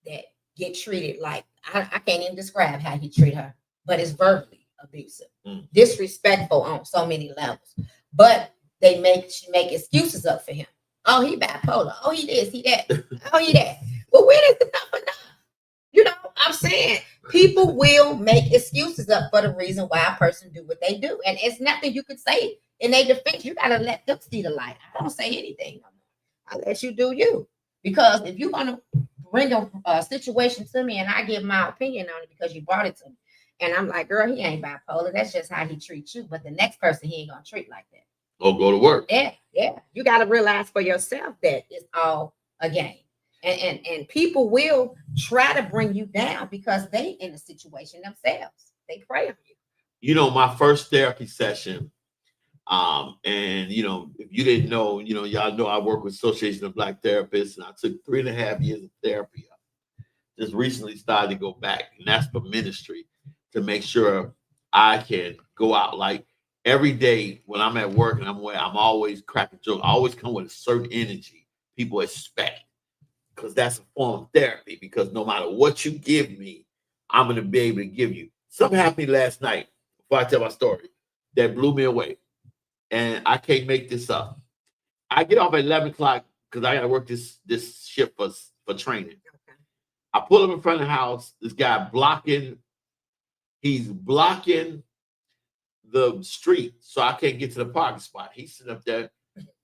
that get treated like I can't even describe how he treat her, but it's verbally abusive, disrespectful on so many levels. But she make excuses up for him. Oh, he bipolar. Oh, he this, he that. Oh, he that. Well, when is enough enough? You know, I'm saying people will make excuses up for the reason why a person do what they do, and it's nothing you could say in their defense. You gotta let them see the light. I don't say anything no more. I let you do you, because if you're gonna bring a situation to me and I give my opinion on it because you brought it to me, and I'm like, girl, he ain't bipolar. That's just how he treats you. But the next person he ain't gonna treat like that. Or go to work. Yeah. You gotta realize for yourself that it's all a game. And people will try to bring you down because they in a situation themselves. They prey on you. You know, my first therapy session, and you know, if you didn't know, you know, y'all know I work with Association of Black Therapists, and I took 3.5 years of therapy. Just recently started to go back, and that's for ministry to make sure I can go out like every day when I'm at work and I'm always cracking jokes. I always come with a certain energy people expect. Because that's a form of therapy. Because no matter what you give me, I'm going to be able to give you. Something happened last night, before I tell my story, that blew me away. And I can't make this up. I get off at 11 o'clock because I got to work this shift for training. Okay. I pull up in front of the house. This guy he's blocking the street so I can't get to the parking spot. He's sitting up there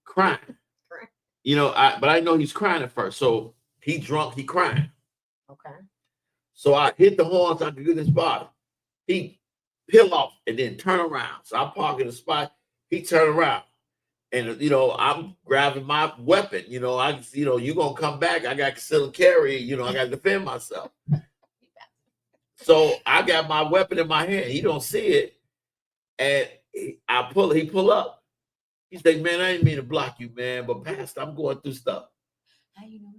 crying. You know, but I know he's crying at first. So he drunk, he crying. Okay. So I hit the horn so I could get his body. He peel off and then turn around. So I park in the spot. He turn around. And, you know, I'm grabbing my weapon. You know, you're going to come back. I got to conceal and carry. You know, I got to defend myself. So I got my weapon in my hand. He don't see it. And he pull up. He's like, man, I didn't mean to block you, man. But Pastor, I'm going through stuff. How you know?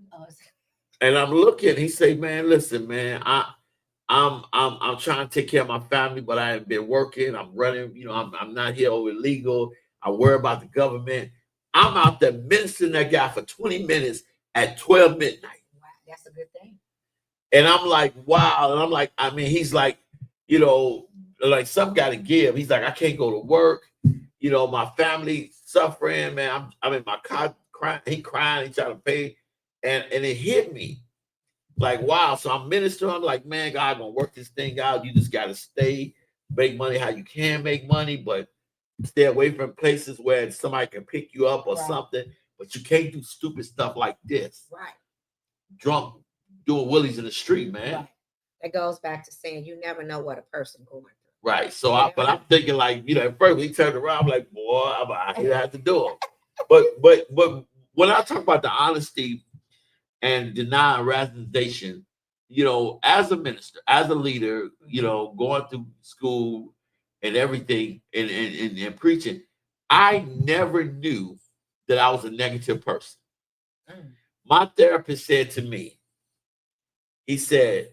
And I'm looking. He say, man, listen, man, I'm trying to take care of my family, but I haven't been working. I'm running, you know, I'm not here over illegal. I worry about the government. I'm out there ministering that guy for 20 minutes at 12 midnight. Wow, that's a good thing. And I'm like, wow. And I'm like, I mean, he's like, you know, like some got to give. He's like, I can't go to work. You know, my family suffering, man. I'm in my car crying. He crying. He trying to pay. And it hit me like, wow. So I'm ministering. I'm like, man, God gonna work this thing out. You just got to stay, make money how you can make money, but stay away from places where somebody can pick you up or something. But you can't do stupid stuff like this. Right. Drunk, doing willies in the street, man. Right. That goes back to saying you never know what a person going through. Right. So but I'm thinking like, you know, at first he turned around, I'm like, boy, I have to do it. But when I talk about the honesty and denial and rationalization, as a minister, as a leader, going through school and everything and preaching, I never knew that I was a negative person. Mm. My therapist said to me, he said,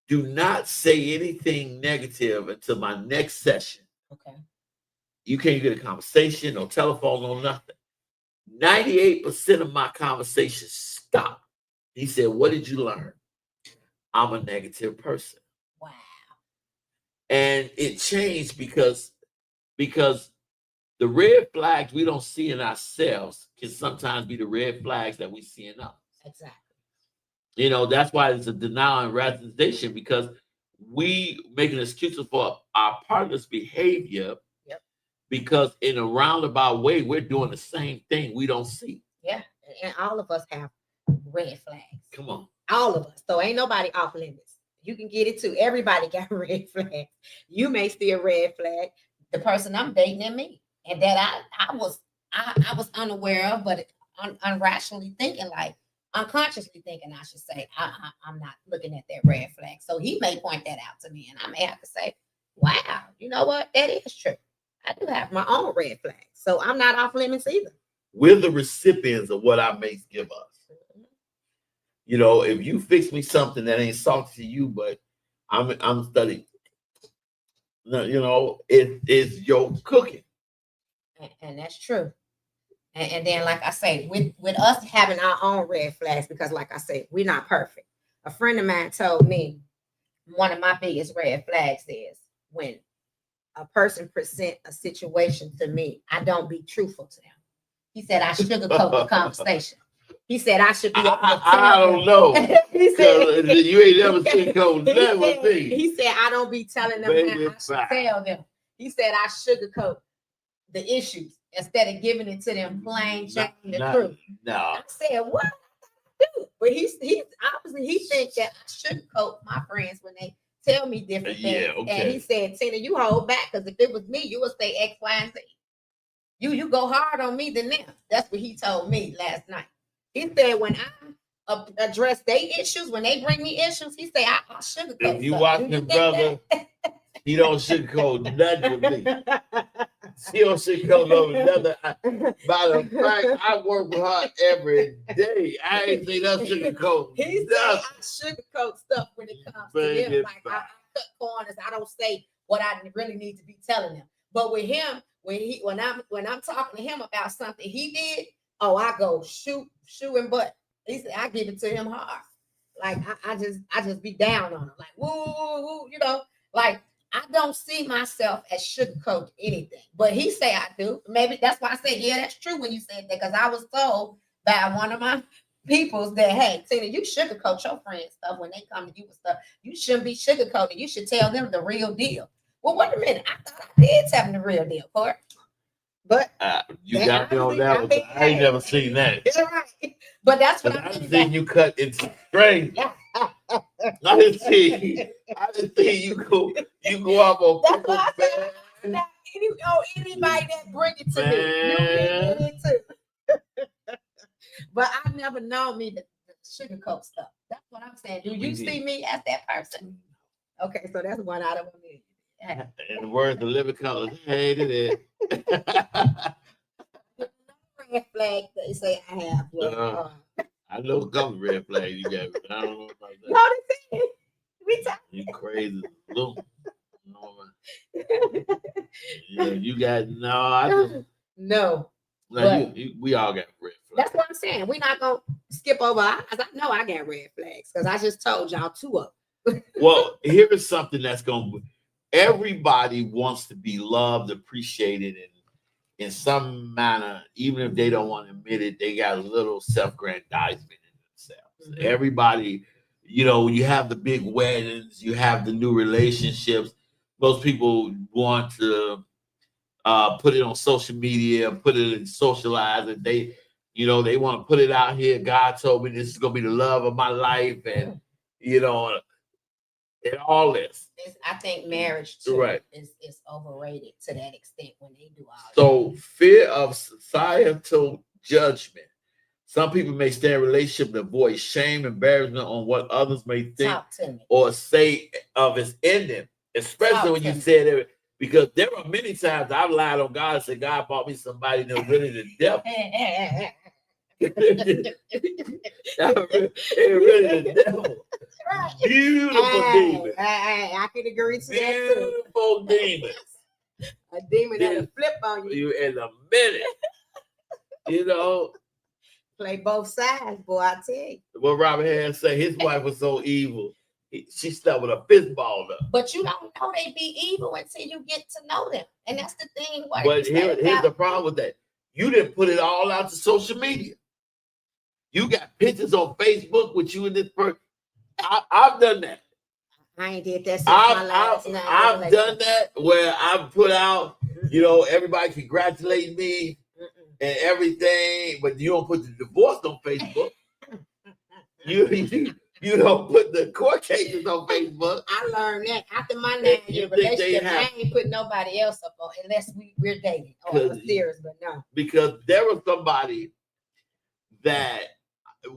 do not say anything negative until my next session. Okay. You can't get a conversation, no telephone, no nothing. 98% of my conversations stop. He said, what did you learn? I'm a negative person. Wow. And it changed because the red flags we don't see in ourselves can sometimes be the red flags that we see in others. Exactly. That's why it's a denial and rationalization, because we making excuses for our partner's behavior. Yep. Because in a roundabout way, we're doing the same thing we don't see. Yeah. And all of us have red flags. Come on. All of us. So ain't nobody off limits. You can get it too. Everybody got red flags. You may see a red flag. The person I'm dating and me. And that I was unaware of, but unrationally thinking, like unconsciously thinking, I should say, I'm not looking at that red flag. So he may point that out to me, and I may have to say, wow, you know what? That is true. I do have my own red flags. So I'm not off limits either. We're the recipients of what our mates give us. If you fix me something that ain't salty to you, but I'm studying, it's your cooking. And that's true. And then, like I say, with us having our own red flags, because like I said, we're not perfect. A friend of mine told me one of my biggest red flags is when a person present a situation to me, I don't be truthful to them. He said I sugarcoat the conversation. He said I should be. I don't know. He said you ain't never seen code never thing. He said I don't be telling them that. I should tell them. He said I sugarcoat the issues instead of giving it to them plain, Jane, the truth. No. I said, what? Dude. But he's obviously he thinks that I sugarcoat my friends when they tell me different things. Yeah, okay. And he said, Tina, you hold back, because if it was me, you would say X, Y, and Z. You go hard on me than them. That's what he told me last night. He said when I address their issues, when they bring me issues, he said I sugarcoat. If you watch him, brother, he don't sugarcoat nothing with me. She don't sugarcoat over nothing. By the fact, I work with her every day. I ain't seen that sugarcoat. He said I sugarcoat stuff when it comes to them. Like I cut corners. I don't say what I really need to be telling them. But with him, when I'm talking to him about something he did, I go shoot and butt. He said I give it to him hard. Like I just be down on him. Like woo, like I don't see myself as sugarcoat anything. But he say I do. Maybe that's why I say, yeah, that's true when you said that, because I was told by one of my peoples that, hey, Tina, you sugarcoat your friends stuff when they come to you with stuff. You shouldn't be sugarcoating. You should tell them the real deal. Well, wait a minute. I thought I did tell them the real deal, Court. But you got me on that one. I ain't never seen that. You're right. But that's what I've seen you cut in string. I didn't see you go up on that's why I said, now, anybody that bring it to me, you bring it too. But I never know me to sugarcoat stuff. That's what I'm saying. Do you see me as that person? Okay, so that's one out of a million. In the words of Living Colors, hated it. Red flag they say I have. I know a couple red flags you got. I don't know about that. No, they say we talk. You crazy, Lou. You got no. We all got red flags. That's what I'm saying. We're not gonna skip over eyes. I know I got red flags because I just told y'all two of them. Well, here is something that's gonna. Everybody wants to be loved, appreciated, and in some manner, even if they don't want to admit it, they got a little self-grandizement in themselves. Mm-hmm. Everybody, when you have the big weddings, you have the new relationships. Most people want to put it on social media, put it in socialize, and they want to put it out here. God told me this is gonna be the love of my life, and and all this. I think marriage too is overrated to that extent when they do all that. So fear of societal judgment, Some people may stay in a relationship to avoid shame, embarrassment on what others may think Talk to me. or say of its ending, especially Talk when to you me. said it. Because there are many times I've lied on God and said, God bought me somebody that was really the devil. They're really the devil. Beautiful demon. I can agree to that too. Beautiful demons. A demon that'll flip on you. You in a minute. You know Play both sides, boy. I tell you. what Robert had say. His wife was so evil. She slept with a fist balled up. But you don't know they be evil until you get to know them, and that's the thing. But here's the problem with that. You didn't put it all out to social media. You got pictures on Facebook with you and this person. I've done that. I ain't did that since my last night. I've done that where I've put out, everybody congratulating me and everything, but you don't put the divorce on Facebook. You don't put the court cases on Facebook. I learned that after my 9-year relationship. I ain't put nobody else up on unless we're dating or serious, but no. Because there was somebody that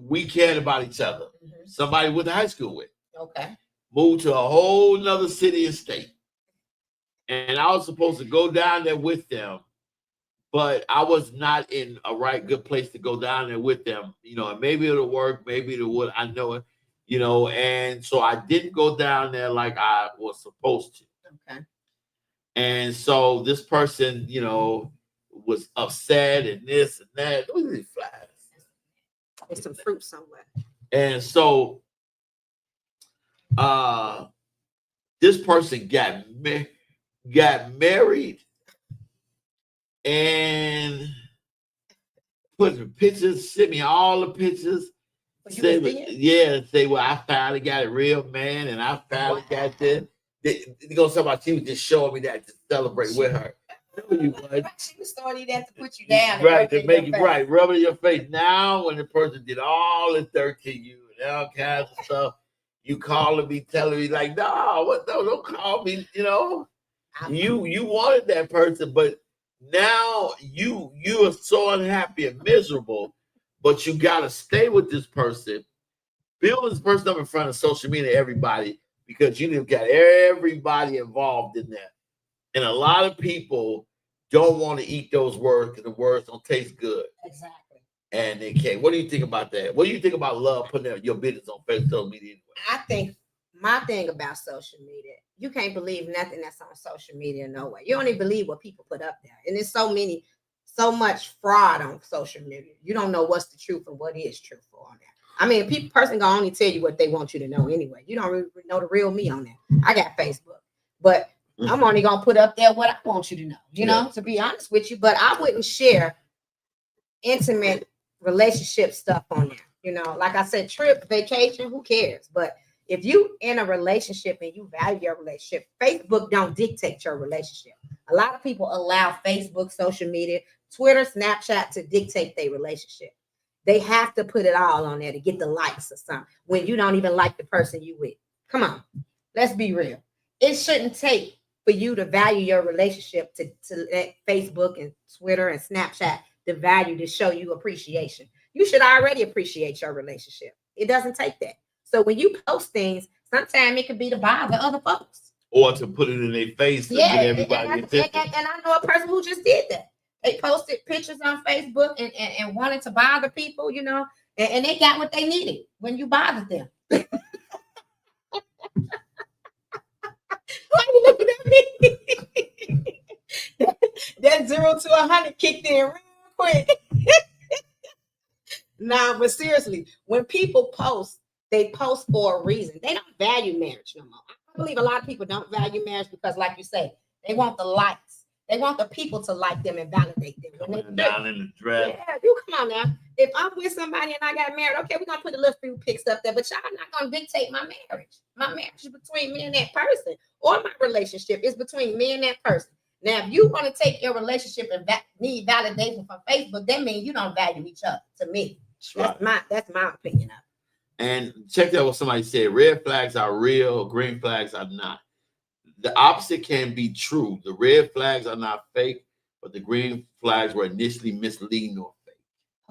we cared about each other. Mm-hmm. Somebody we went to high school with. Okay. Moved to a whole nother city and state. And I was supposed to go down there with them, but I was not in a good place to go down there with them. And maybe it'll work, maybe it would. I know it. And so I didn't go down there like I was supposed to. Okay. And so this person, was upset and this and that. Look at these flies. There's some fruit somewhere. And so this person got married and put the pictures, sent me all the pictures. Say, well, I finally got a real man, and I finally got this. They're gonna talk about she was just showing me that to celebrate with her. No, you wasn't. She was starting that to put you down, right? To make it right, rub it in your face. Now, when the person did all this dirt to you and all kinds of stuff, you calling me, telling me like, no, don't call me. You wanted that person, but now you are so unhappy and miserable. But you gotta stay with this person, build this person up in front of social media, everybody, because you've got everybody involved in that. And a lot of people don't want to eat those words because the words don't taste good. Exactly. And they can't. What do you think about that? What do you think about love putting your business on social media anyway? I think my thing about social media, you can't believe nothing that's on social media, no way. You don't even believe what people put up there. And there's so much fraud on social media. You don't know what's the truth and what is truthful on there. I mean, a person gonna only tell you what they want you to know anyway. You don't really know the real me on there. I got Facebook, but I'm only gonna put up there what I want you to know, know, to be honest with you. But I wouldn't share intimate relationship stuff on there. Like I said, trip, vacation, who cares? But if you in a relationship and you value your relationship, Facebook don't dictate your relationship. A lot of people allow Facebook, social media, Twitter, Snapchat to dictate their relationship. They have to put it all on there to get the likes or something when you don't even like the person you with. Come on, let's be real. It shouldn't take for you to value your relationship to let Facebook and Twitter and Snapchat the value to show you appreciation. You should already appreciate your relationship. It doesn't take that. So when you post things, sometimes it could be to bother other folks. Or to put it in their face and get everybody attention. And I know a person who just did that. They posted pictures on Facebook and wanted to bother people, and they got what they needed when you bothered them. Why are you looking at me? That 0 to 100 kicked in real quick. Nah, but seriously, when people post, they post for a reason. They don't value marriage no more. I believe a lot of people don't value marriage because, like you say, they want the likes. They want the people to like them and validate them. When down in the dress. Yeah, you come on now. If I'm with somebody and I got married, okay, we're gonna put a little few pics up there, but y'all not gonna dictate my marriage. My marriage is between me and that person, or my relationship is between me and that person. Now, if you want to take your relationship and need validation from Facebook, that means you don't value each other. To me, that's my opinion of it. And check out what somebody said. Red flags are real, green flags are not. The opposite can be true. The red flags are not fake, but the green flags were initially misleading or fake.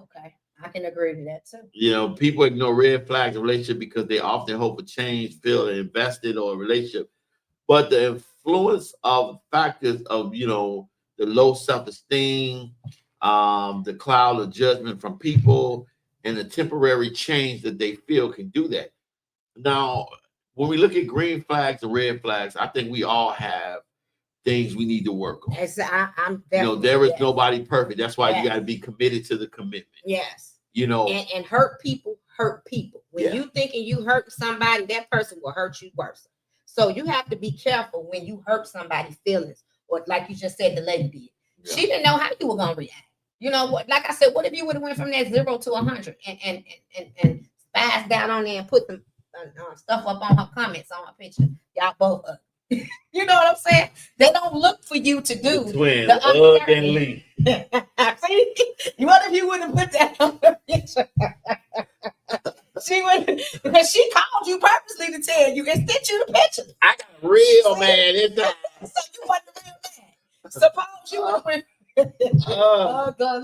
Okay, I can agree to that too. You know, people ignore red flags in a relationship because they often hope for change, feel invested or a relationship. But the influence of factors of, you know, the low self-esteem, the cloud of judgment from people, and the temporary change that they feel can do that. Now, when we look at green flags and red flags, I think we all have things we need to work on. I'm You know, definitely, there is yes. nobody perfect. That's why you Yes. got to be committed to the commitment. Yes. You know, And hurt people hurt people. When Yeah. you thinking you hurt somebody, that person will hurt you worse. So you have to be careful when you hurt somebody's feelings, or like you just said, the lady did. Yeah. She didn't know how you were gonna react. You know what? Like I said, what if you would have went from that 0 to 100 and spazzed down on there and put some stuff up on her comments on her picture? Y'all both up. You know what I'm saying? They don't look for you to do the twins, the Ugg and uncertainty. Lee. See, what if you would have put that on the picture? She would, because she called you purposely to tell you and sent you the picture. I got a real See? man. It's a, So you wasn't a real man. Suppose you would have went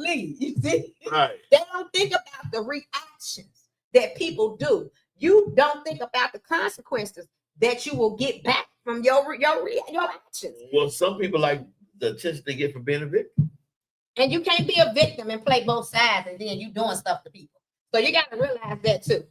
Lee. You see, right. they don't think about the reactions that people do. You don't think about the consequences that you will get back from your actions. Well, some people like the attention they get from being a victim. And you can't be a victim and play both sides and then you doing stuff to people. So you got to realize that too.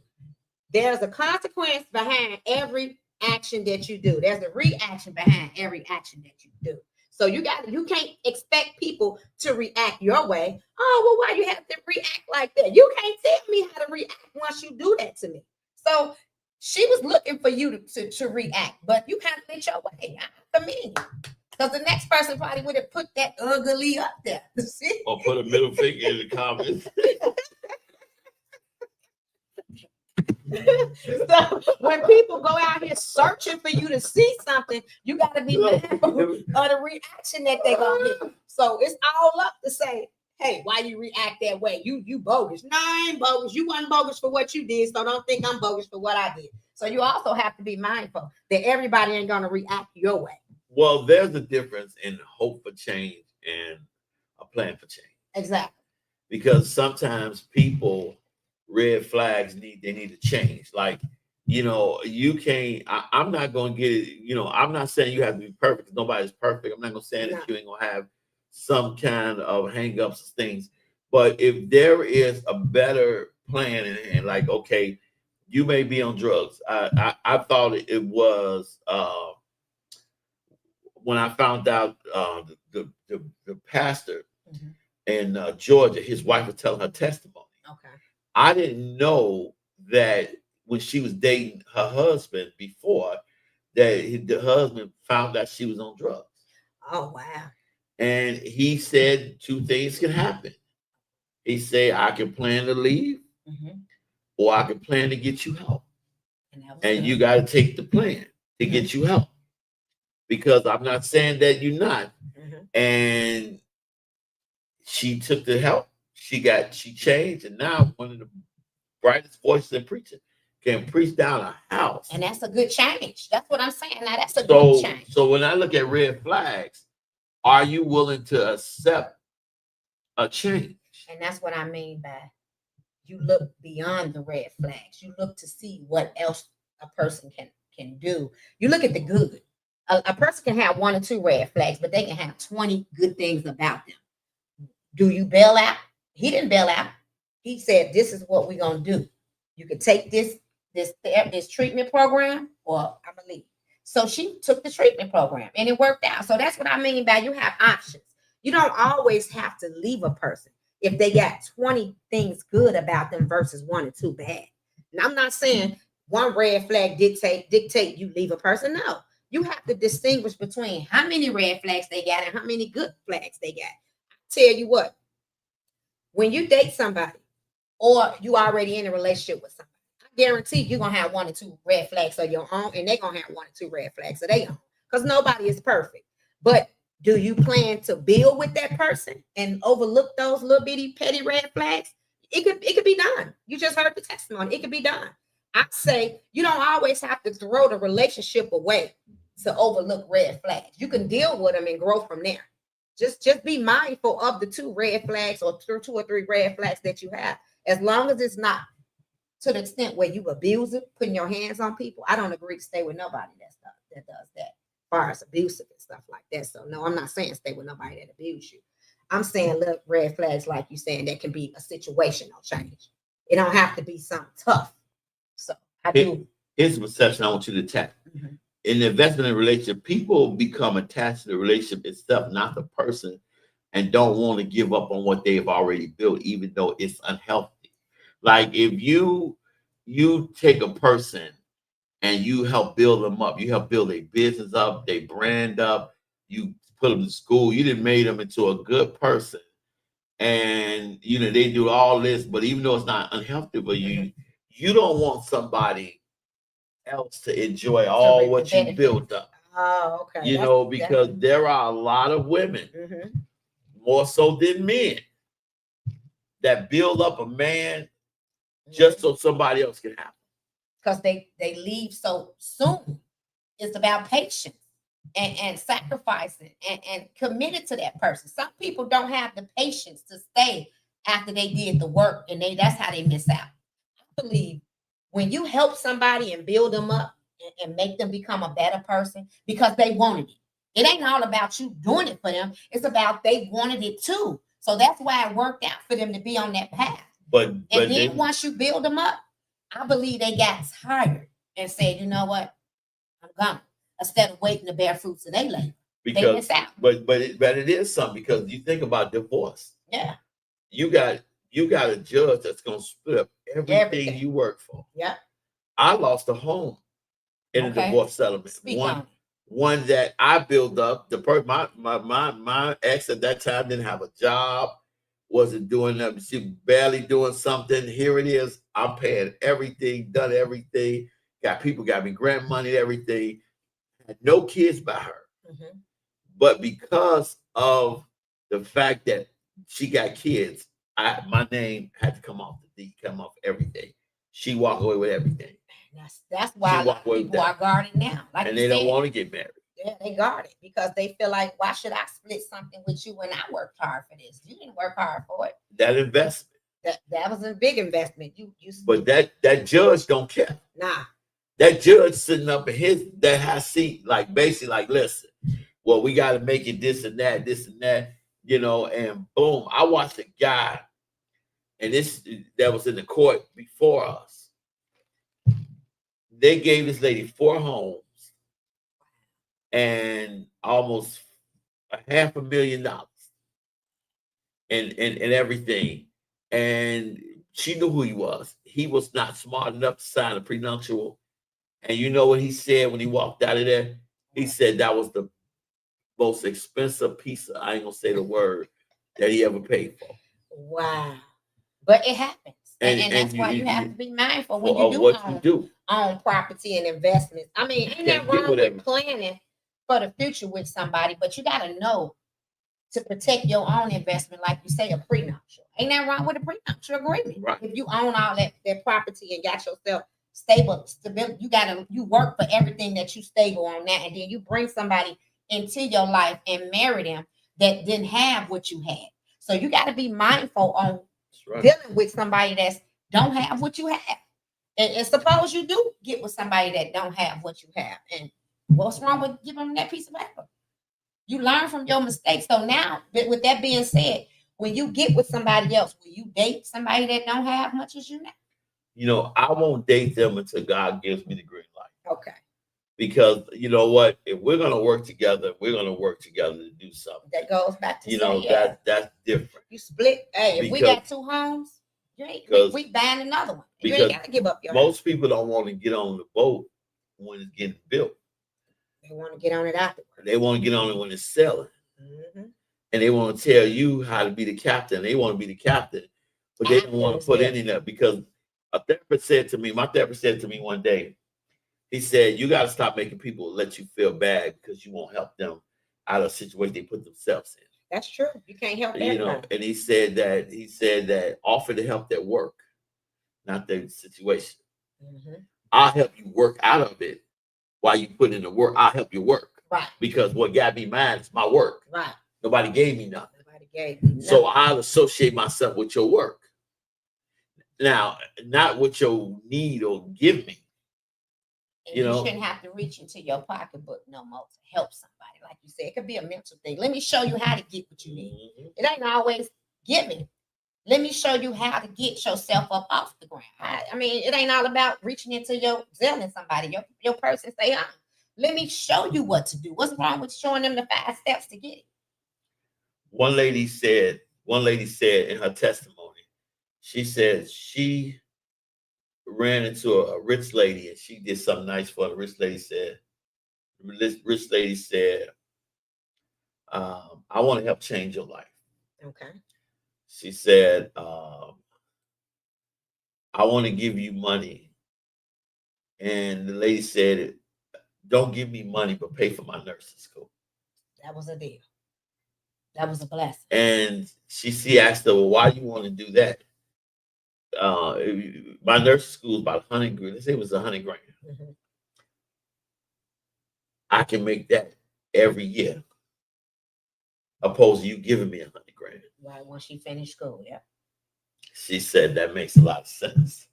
There's a consequence behind every action that you do. There's a reaction behind every action that you do. So you can't expect people to react your way. Oh, well, why you have to react like that? You can't tell me how to react once you do that to me. So she was looking for you to react, but you kind of did your way. I mean, because the next person probably would have put that ugly up there. See? Or put a middle finger in the comments. So when people go out here searching for you to see something, you got to be mindful of the reaction that they're gonna get. So it's all up to say, hey, why you react that way? You bogus. No, I ain't bogus. You wasn't bogus for what you did, so don't think I'm bogus for what I did. So you also have to be mindful that everybody ain't gonna react your way. Well, there's a difference in hope for change and a plan for change. Exactly. Because sometimes people, red flags need to change. Like, you know, you can't, I'm not going to get it. You know, I'm not saying you have to be perfect because nobody's perfect. I'm not going to say that you ain't going to have some kind of hang-ups and things. But if there is a better plan in hand, like, okay, you may be on drugs. I thought it was when I found out the pastor in Georgia, his wife was telling her testimony. Okay. I didn't know that when she was dating her husband before, that the husband found out she was on drugs. Oh, wow. And he said 2 things can happen. He said, I can plan to leave, or I can plan to get you help. And you got to take the plan to get you help. Because I'm not saying that you're not. And she took the help. She changed, and now one of the brightest voices in preaching can preach down a house. And that's a good change. That's what I'm saying. Now that's a good change. So when I look at red flags, are you willing to accept a change? And that's what I mean by you look beyond the red flags. You look to see what else a person can do. You look at the good. A person can have 1 or 2 red flags, but they can have 20 good things about them. Do you bail out? He didn't bail out. He said, this is what we're going to do. You can take this treatment program, or I'm going to leave. So she took the treatment program and it worked out. So that's what I mean by you have options. You don't always have to leave a person if they got 20 things good about them versus 1 or 2 bad. And I'm not saying 1 red flag dictate you leave a person. No, you have to distinguish between how many red flags they got and how many good flags they got. Tell you what, when you date somebody or you already in a relationship with somebody, I guarantee you're going to have 1 or 2 red flags of your own, and they're going to have 1 or 2 red flags of their own, because nobody is perfect. But do you plan to build with that person and overlook those little bitty petty red flags? It could be done. You just heard the testimony. It could be done. I say you don't always have to throw the relationship away to overlook red flags. You can deal with them and grow from there. Just be mindful of the 2 red flags or 2 or 3 red flags that you have, As long as it's not to the extent where you abuse it, putting your hands on people, I don't agree to stay with nobody that does that, as far as abusive and stuff like that. So no, I'm not saying stay with nobody that abuse you. I'm saying look, red flags, like you saying, that can be a situational change. It don't have to be something tough. So I do. Here's the perception I want you to attack. Mhm. In the investment relationship, people become attached to the relationship itself, not the person, and don't want to give up on what they've already built, even though it's unhealthy. Like if you take a person and you help build them up, you help build a business up, they brand up, you put them to school, you didn't made them into a good person, and they do all this, but even though it's not unhealthy for you, you don't want somebody else to enjoy all reap the what you benefits. built up. Oh, okay. Because there are a lot of women, Mhm. more so than men, that build up a man just so somebody else can have him. Because they leave so soon. It's about patience and sacrificing and committed to that person. Some people don't have the patience to stay after they did the work, and that's how they miss out. I believe when you help somebody and build them up and make them become a better person because they wanted it. It ain't all about you doing it for them. It's about they wanted it too. So that's why it worked out for them to be on that path. But then once you build them up, I believe they got tired and said, you know what, I'm gone. Instead of waiting to bear fruits of their labor. They miss out. But it is something, because you think about divorce. Yeah. You got a judge that's gonna split up everything you work for. Yeah. I lost a home in a divorce settlement. One that I built up. My ex at that time didn't have a job, wasn't doing nothing. She barely doing something. Here it is. I'm paying everything, done everything. Got me grant money, everything. Had no kids by her. Mm-hmm. But because of the fact that she got kids, my name had to come off everything. She walked away with everything. That's why people are guarded now. And they don't want to get married. Yeah, they guarded because they feel like, why should I split something with you when I worked hard for this? You didn't work hard for it. That investment. That was a big investment. But that judge don't care. Nah. That judge sitting up in that high seat, like basically like, listen, well, we got to make it this and that, and boom. I watched a guy, and that was in the court before us. They gave this lady 4 homes and almost $500,000 and everything. And she knew who he was. He was not smart enough to sign a prenuptial. And you know what he said when he walked out of there? He said that was the most expensive piece of, I ain't gonna say the word, that he ever paid for. Wow. But it happens. And that's why you have to be mindful when you own property and investments. I mean, ain't that wrong with planning for the future with somebody, but you got to know to protect your own investment, like you say, a prenuptial. Ain't that wrong with a prenuptial agreement? Right. If you own all that property and got yourself stability, you work for everything that you stable on that, and then you bring somebody into your life and marry them that didn't have what you had. So you got to be mindful on dealing with somebody that don't have what you have. And suppose you do get with somebody that don't have what you have. And what's wrong with giving them that piece of paper? You learn from your mistakes. So now, with that being said, when you get with somebody else, will you date somebody that don't have much as you now? I won't date them until God gives me the green light. Okay. Because you know what? If we're gonna work together, we're gonna work together to do something. That goes back to that's different. You split. Hey, if we got 2 homes, we buying another one. You ain't gotta give up your most house. People don't want to get on the boat when it's getting built. They want to get on it afterwards. They want to get on it when it's selling. Mm-hmm. And they want to tell you how to be the captain. They want to be the captain, but they don't want to put any of that, because my therapist said to me one day, he said, you got to stop making people let you feel bad because you won't help them out of a situation they put themselves in. That's true. You can't help everybody. And he said that offer to help their work, not their situation. Mm-hmm. I'll help you work out of it while you put in the work. I'll help you work. Right. Because what got me mad is my work. Right. Nobody gave me nothing. So I'll associate myself with your work. Now, not what your need or give me. And You you know. shouldn't have to reach into your pocketbook no more to help somebody. Like you said, it could be a mental thing. Let me show you how to get what you need. Mhm. It ain't always giving. Let me show you how to get yourself up off the ground. I mean, it ain't all about reaching into your selling somebody, your person say, let me show you what to do. What's wrong with showing them the 5 steps to get it? One lady said in her testimony, she said she ran into a rich lady and she did something nice for her. The rich lady said, I want to help change your life. Okay. She said, I want to give you money. And the lady said, don't give me money, but pay for my nursing school. That was a deal. That was a blessing. And she asked her, well, why do you want to do that? My nursing school is about 100 grand. Let's say it was 100 grand. Mhm. I can make that every year, opposed to you giving me 100 grand. Right once she finished school, yeah. She said that makes a lot of sense.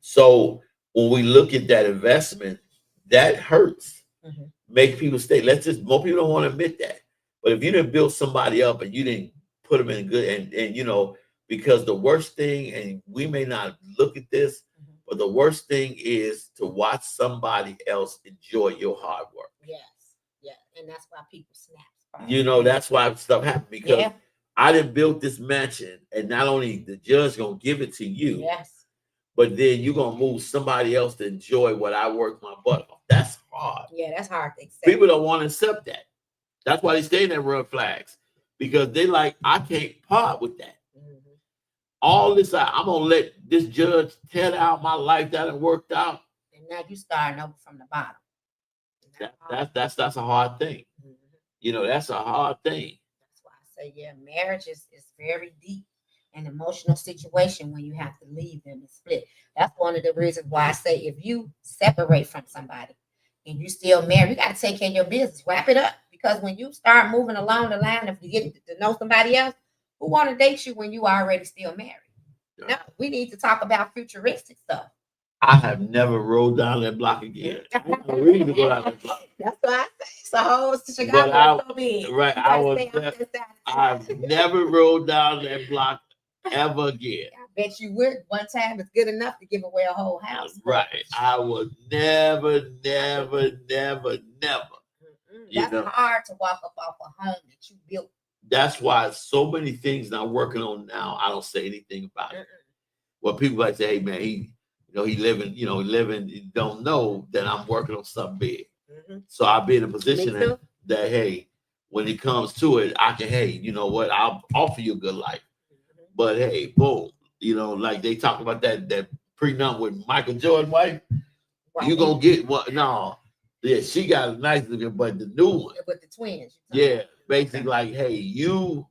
So when we look at that investment, that hurts. Mhm. Make people stay. More people don't want to admit that. But if you didn't build somebody up and you didn't put them in good, and you know, because the worst thing, and we may not look at this, Mhm. but the worst thing is to watch somebody else enjoy your hard work. Yes, yeah, and that's why people snap. You know, that's why stuff happened, because Yeah. I done built this mansion, and not only the judge gonna give it to you, Yes. but then you're gonna move somebody else to enjoy what I worked my butt off. That's hard. Yeah, that's hard to accept. People don't want to accept that. That's why they stay in their red flags, because they like, I can't part with that. Mhm. All this, I'm gonna let this judge tear out my life that done worked out. And now you starting over from the bottom. That's a hard thing. Mhm. You know, that's a hard thing. That's why I say, yeah, marriage is very deep and emotional situation when you have to leave them and split. That's one of the reasons why I say if you separate from somebody and you still married, you got to take care of your business, wrap it up. Because when you start moving along the line, if you get to know somebody else, who want to date you when you already still married? Yeah. No, we need to talk about futuristic stuff. I have never rode down that block again. I'm not ready to go down that block. That's why I say it's a whole But Chicago so big. right, You I gotta was stay out this side. I've never rode down that block ever again. I bet you would. One time it's good enough to give away a whole house. Right. I would never. You That's know. hard to walk up off a home that you built. That's why so many things I'm working on now, I don't say anything about it. Well, people like say, hey man, he living, he don't know that I'm working on something big. Mhm. So I'll be in a Me position too. that hey, when it comes to it, I can, hey, you know what, I'll offer you a good life. Mhm. But hey, boom, like they talk about that prenup with Michael Jordan's wife. Right. You gonna get what? No, yeah, she got a nice looking, but the new one, With the twins. yeah, basically like, hey, you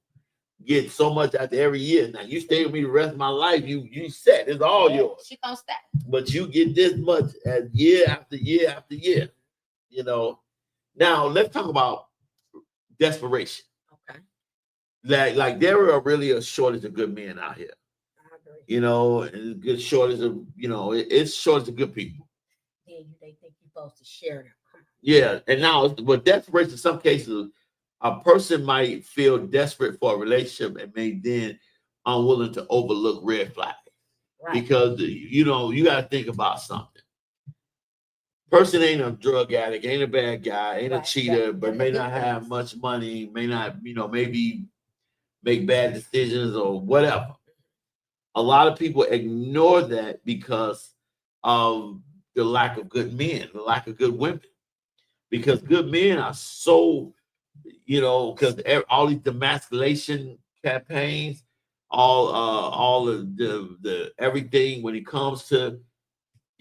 get so much after every year. Now you stay with me the rest of my life. You set. It's all yours. She gonna stay. But you get this much as year after year after year. You know. Now let's talk about desperation. Okay. Like there are really a shortage of good men out here. I agree. You know, and a good shortage of, it's shortage of good people. Then they think you're supposed to share them. Come on. Yeah, and now, but desperation in some cases, a person might feel desperate for a relationship and may then unwilling to overlook red flags. Right. Because you got to think about something. Person ain't a drug addict, ain't a bad guy, ain't a Right, cheater, yeah, but yeah, may good not have things. much money, may not, maybe make bad decisions or whatever. A lot of people ignore that because of the lack of good men, the lack of good women. Because good men are so, because all these demasculation campaigns, all of the everything when it comes to,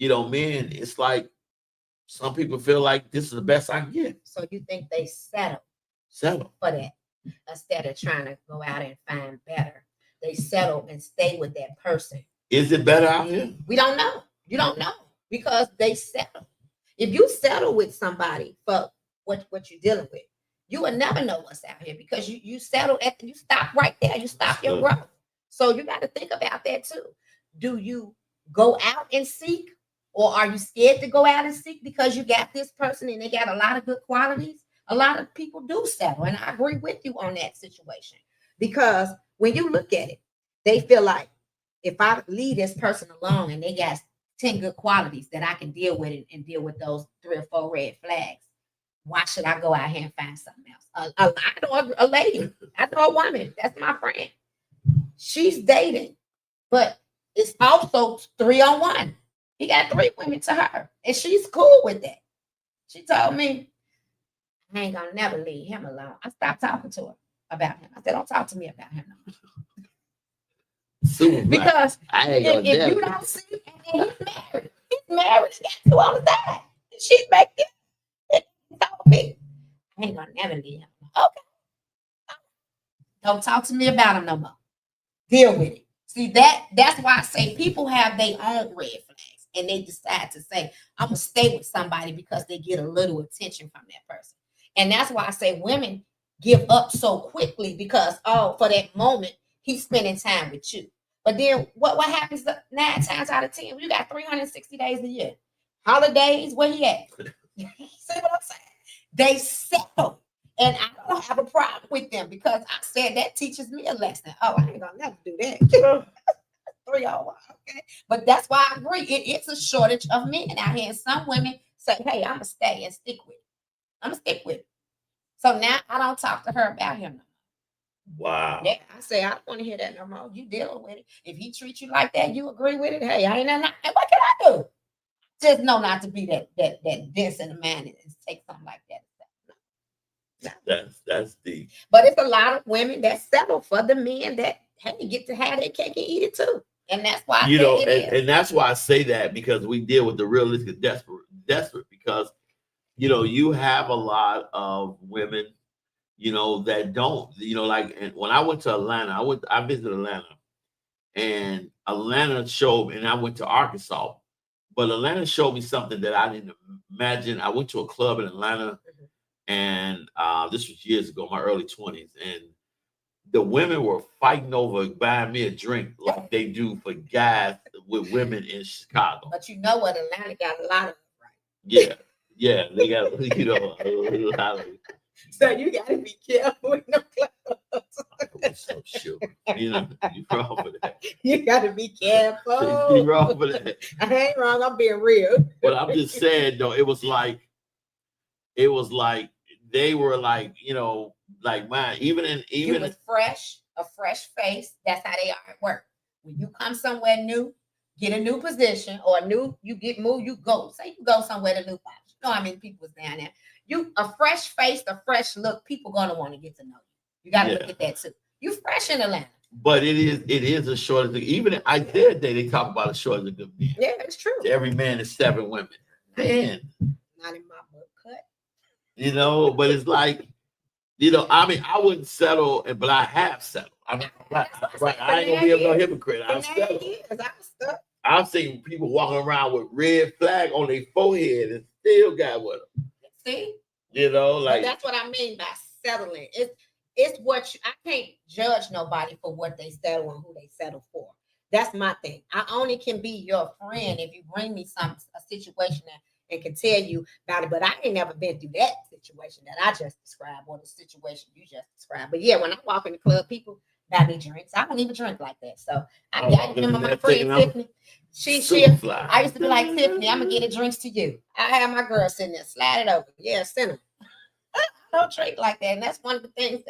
men, it's like some people feel like this is the best I can get. So you think they settle Settle. for that instead of trying to go out and find better? They settle and stay with that person. Is it better out here? We don't know. You don't know because they settle. If you settle with somebody for what you're dealing with, you will never know what's out here because you settle you stop right there. You stop your growth. So you got to think about that too. do you go out and seek, or are you scared to go out and seek because you got this person and they got a lot of good qualities? A lot of people do settle, and I agree with you on that situation, because when you look at it, they feel like if I leave this person alone and they got 10 good qualities that I can deal with it and deal with those 3 or 4 red flags, why should I go out here and find something else? I know a lady, I know a woman, that's my friend. She's dating, but it's also 3-on-1. He got 3 women to her, and she's cool with that. She told me, I ain't gonna never leave him alone. I stopped talking to her about him. I said, don't talk to me about him no more. Super black. Because I ain't gonna if you don't see, and then he's married, he's got 2 on the side. And she's back there. He told me, I ain't gonna never leave him. Okay. Don't talk to me about him no more. Deal with it. See, that's why I say people have their own red flags, and they decide to say, I'm gonna stay with somebody because they get a little attention from that person. And that's why I say women give up so quickly because, oh, for that moment, he's spending time with you. But then what happens 9 times out of 10? You got 360 days a year. Holidays, where he at? See what I'm saying? They settle. And I don't have a problem with them because I said that teaches me a lesson. Oh, I ain't gonna never do that. 3 hours, okay. But that's why I agree. It's a shortage of men out here. And some women say, hey, I'm gonna stay and stick with it. I'm gonna stick with it. So now I don't talk to her about him no more. Wow. Yeah, I say I don't want to hear that no more. You dealing with it. If he treats you like that, you agree with it. Hey, I ain't nothing. What can I do? Just know not to be that dense in the man and take something like that. That's deep. But it's a lot of women that settle for the men that hey, get to have their cake and eat it too. And that's why You know, and that's why I say that, because we deal with the realistic desperate because you know, you have a lot of women, you know, that don't, you know, like, and when I went to Atlanta, I visited Atlanta, and Atlanta showed, and I went to Arkansas, but Atlanta showed me something that I didn't imagine. I went to a club in Atlanta, and this was years ago, my early 20s, and the women were fighting over buying me a drink like they do for guys with women in Chicago. But you know what? Atlanta got a lot of Yeah. Yeah, they got, you know, a lot of. So you got to be careful with them clubs. So sure. You know, you're wrong for that. You got to be careful. You're wrong for that. I ain't wrong. I'm being real. But I'm just saying, though, it was like they were like, you know, like mine. You was fresh, a fresh face. That's how they are at work. When you come somewhere new, get a new position or you get moved, you go. Say you go somewhere to new place. You know how many people was down there. You a fresh face, a fresh look. People gonna want to get to know you. You got to look at that too. You fresh in Atlanta. But it is a shortage. Even I did they talk about a shortage of good men. Yeah, it's true. Every man is 7 women. Man, Not in my book cut. you know, but it's like, you know, I mean, I wouldn't settle, but I have settled. I mean, right, I ain't gonna be no hypocrite. I've settled. I've seen people walking around with red flag on their forehead and still got with them. See, you know, like but that's what I mean by settling. It's what I can't judge nobody for what they settle and who they settle for. That's my thing. I only can be your friend if you bring me a situation and can tell you about it. But I ain't never been through that situation that I just described or the situation you just described. But yeah, when I walk in the club, people buy me drinks. I don't even drink like that. So I remember my friend Tiffany. I used to be like, Tiffany, I'm gonna get the drinks to you. I have my girl sitting there, slide it over. Yeah, send them. I don't drink like that. And that's one of the things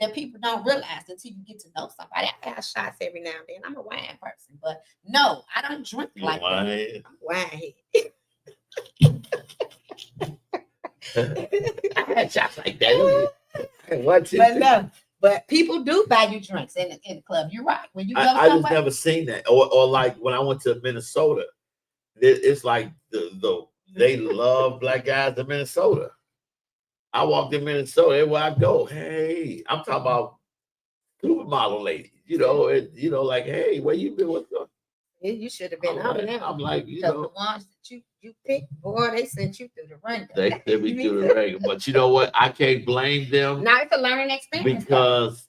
that people don't realize until you get to know somebody. I have shots every now and then. I'm a wine person, but no, I don't drink like that. I'm wine I had shots like that. But no. But people do buy you drinks in the club. You're right. When you go I just never seen that. Or like when I went to Minnesota, it's like they love black guys in Minnesota. I walked in Minnesota, everywhere I go, hey, I'm talking about supermodel ladies, you know, like, hey, where you been? What's going? You should have been on them. I'm like, you know, the ones that you picked, boy, they sent you through the ringer. They sent me through the ringer. But you know what? I can't blame them. Now it's a learning experience. Because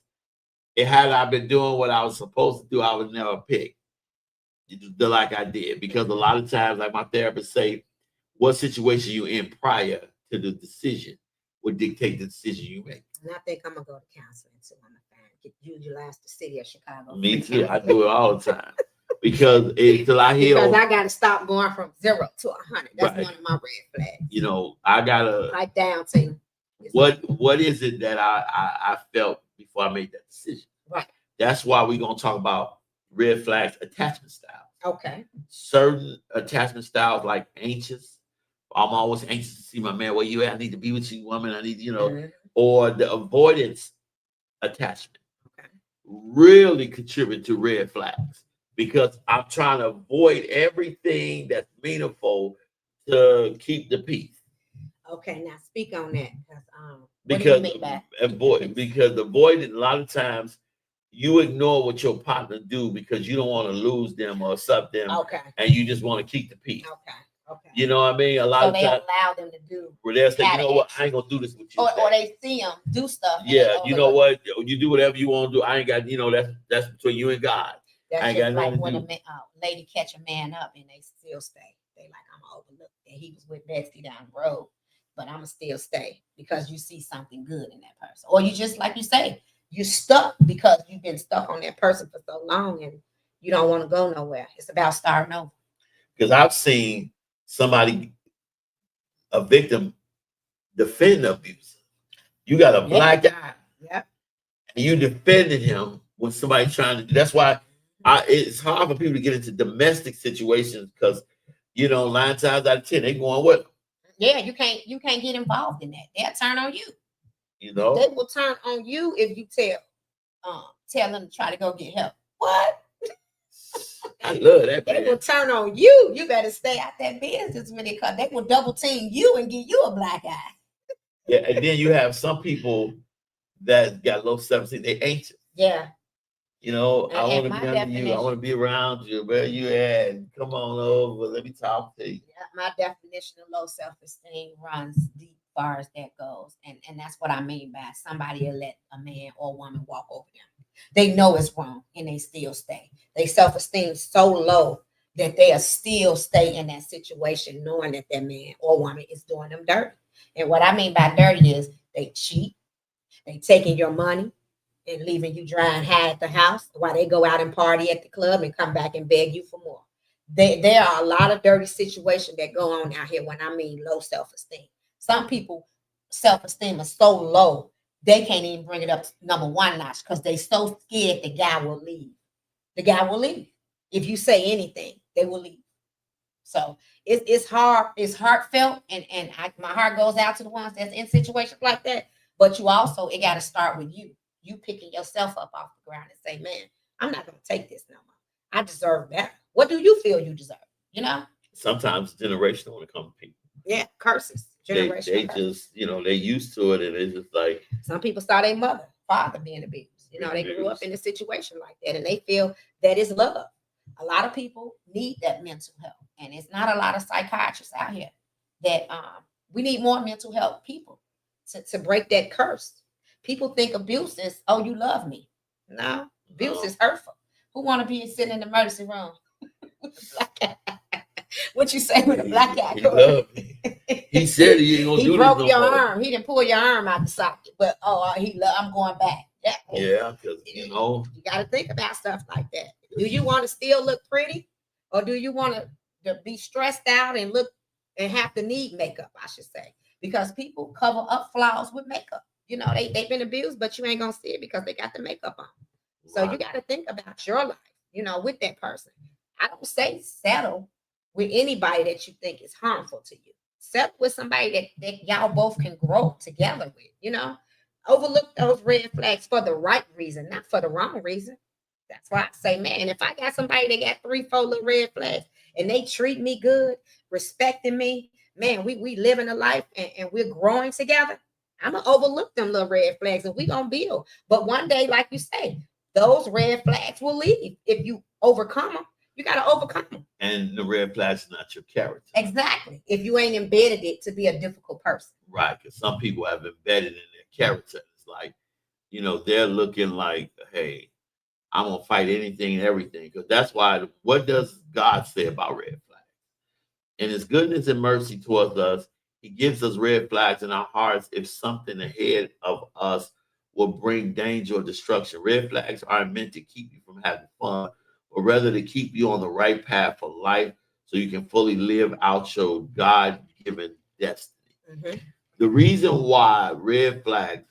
had I been doing what I was supposed to do, I would never pick. like I did, because a lot of times, like my therapist say, what situation you in prior to the decision would dictate the decision you make. And I think I'm gonna go to counseling too. I'm gonna utilize the city of Chicago. Me free too. I counseling. do it all the time because till I heal, Because I gotta stop going from 0 to 100. That's Right. one of my red flags. you know, I gotta. Right down to What is it that I felt before I made that decision? right. That's why we're gonna talk about red flags attachment styles. Okay. Certain attachment styles, like anxious. I'm always anxious to see my man. Where you at? I need to be with you, woman. I need, Mhm. or the avoidance attachment Okay. really contribute to red flags because I'm trying to avoid everything that's meaningful to keep the peace. Okay. Now speak on that because Because what do you mean by avoid, because avoiding a lot of times you ignore what your partner do because you don't want to lose them or accept them, okay. and you just want to keep the peace. Okay. Okay. You know what I mean? A lot So of they times allow them to do, where they'll say, you Gotta know what, I ain't gonna do this with you. or today." they see them do stuff. and they Yeah, you know overlook. what? You do whatever you want to do. I ain't got, that's between you and God. I That's ain't just got like nothing to when do. a lady catch a man up and they still stay. They like, I'm gonna overlook that he was with Betsy down the road, but I'm gonna still stay because you see something good in that person. Or you just like you say, you're stuck because you've been stuck on that person for so long and you don't want to go nowhere. It's about starting over. Because I've seen somebody, a victim, defend the abuser. You got a black guy Yep. and you defended him when somebody trying to do. That's why it's hard for people to get into domestic situations because 9 times out of 10 they going with them. Yeah, you can't get involved in that. They'll turn on you. You know, They will turn on you if you tell them to try to go get help. What? I love that. They Man. will turn on you. You better stay out that business when they come. They will double team you and give you a black eye. Yeah, and then you have some people that got low self-esteem. They anxious. Yeah. I And want to my be under you. I definition- want to be around you. Where you at? Come on over. Let me talk to you. My definition of low self-esteem runs deep far as that goes. And that's what I mean by somebody will let a man or woman walk over them. They know it's wrong and they still stay. They self-esteem so low that they'll still stay in that situation knowing that that man or woman is doing them dirty. And what I mean by dirty is they cheat, they taking your money and leaving you dry and high at the house while they go out and party at the club and come back and beg you for more. There are a lot of dirty situations that go on out here when I mean low self-esteem. Some people self-esteem is so low they can't even bring it up to number 1 notch because they so scared the guy will leave. The guy will leave. If you say anything, they will leave. So it's hard, it's heartfelt, and my heart goes out to the ones that's in situations like that. But you also, it got to start with you. You picking yourself up off the ground and say, man, I'm not going to take this no more. I deserve better. What do you feel you deserve? Sometimes it's generational when it comes to people. Yeah, curses. They Generational curses. just, they used to it, and it's just like, Some people saw their father being abused. They grew up in a situation like that and they feel that is love. A lot of people need that mental health. And it's not a lot of psychiatrists out here that we need more mental health people to break that curse. People think abuse is, oh, you love me. No, abuse is hurtful. Who want to be sitting in the emergency room with a black guy? What you say with a black guy? He loved me. He said he ain't gonna do He broke this your no more. arm. He didn't pull your arm out the socket, but I'm going back. Yeah, because you got to think about stuff like that. Do you want to still look pretty, or do you want to be stressed out and look and have to need makeup? I should say, because people cover up flaws with makeup. They've been abused, but you ain't gonna see it because they got the makeup on. So you got to think about your life, with that person. I don't say settle with anybody that you think is harmful to you. Settle with somebody that y'all both can grow together with, Overlook those red flags for the right reason, not for the wrong reason. That's why I say, man, if I got somebody that got 3-4 little red flags and they treat me good, respecting me, man, we living a life and we're growing together. I'm going to overlook them little red flags and we're going to build. But one day, like you say, those red flags will leave. If you overcome them, you got to overcome them. And the red flags is not your character. Exactly. If you ain't embedded it to be a difficult person. Right, because some people have embedded in their character. It's like, they're looking like, hey, I'm gonna fight anything and everything. Because that's why. What does God say about red flags? In His goodness and mercy towards us, He gives us red flags in our hearts if something ahead of us will bring danger or destruction. Red flags aren't meant to keep you from having fun, but rather to keep you on the right path for life so you can fully live out your God-given destiny. Mhm. The reason why red flags,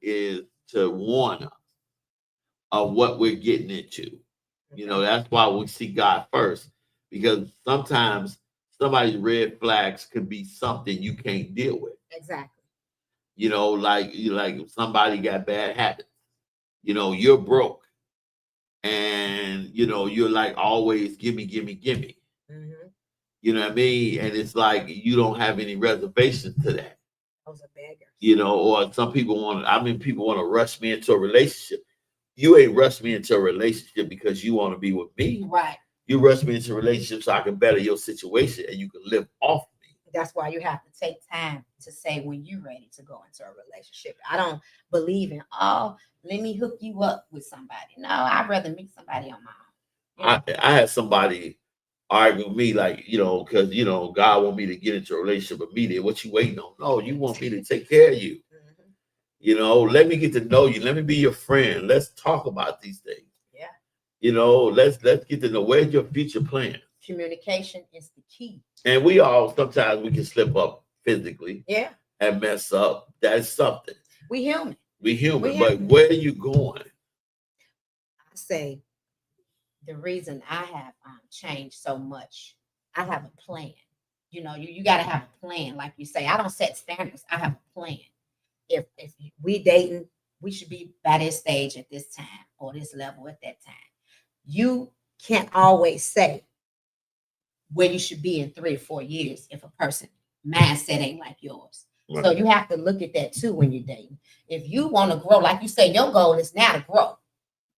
is to warn us of what we're getting into. That's why we see God first, because sometimes somebody's red flags could be something you can't deal with. Exactly. Like if somebody got bad habits. You're broke, and you're like always gimme, gimme, gimme. Mm-hmm. You know what I mean? And it's like you don't have any reservations to that. Those are beggars. Or some people people want to rush me into a relationship. You ain't rush me into a relationship because you want to be with me. Right. You rush me into a relationship so I can better your situation and you can live off me. That's why you have to take time to say when you're ready to go into a relationship. I don't believe in, let me hook you up with somebody. No, I'd rather meet somebody on my own. I had somebody argue with me like, because, God want me to get into a relationship with me. Then what you waiting on? No, you want me to take care of you. Let me get to know you. Let me be your friend. Let's talk about these things. Yeah. Let's get to know where's your future plan. Communication is the key. And we all sometimes we can slip up physically. Yeah. And mess up. That's something. We human. But where are you going? I say the reason I have changed so much, I have a plan. You got to have a plan. Like you say, I don't set standards. I have a plan. If we dating, we should be by this stage at this time or this level at that time. You can't always say where you should be in 3 or 4 years if a person mindset ain't like yours. Right. So you have to look at that too when you're dating. If you want to grow, like you say, your goal is now to grow.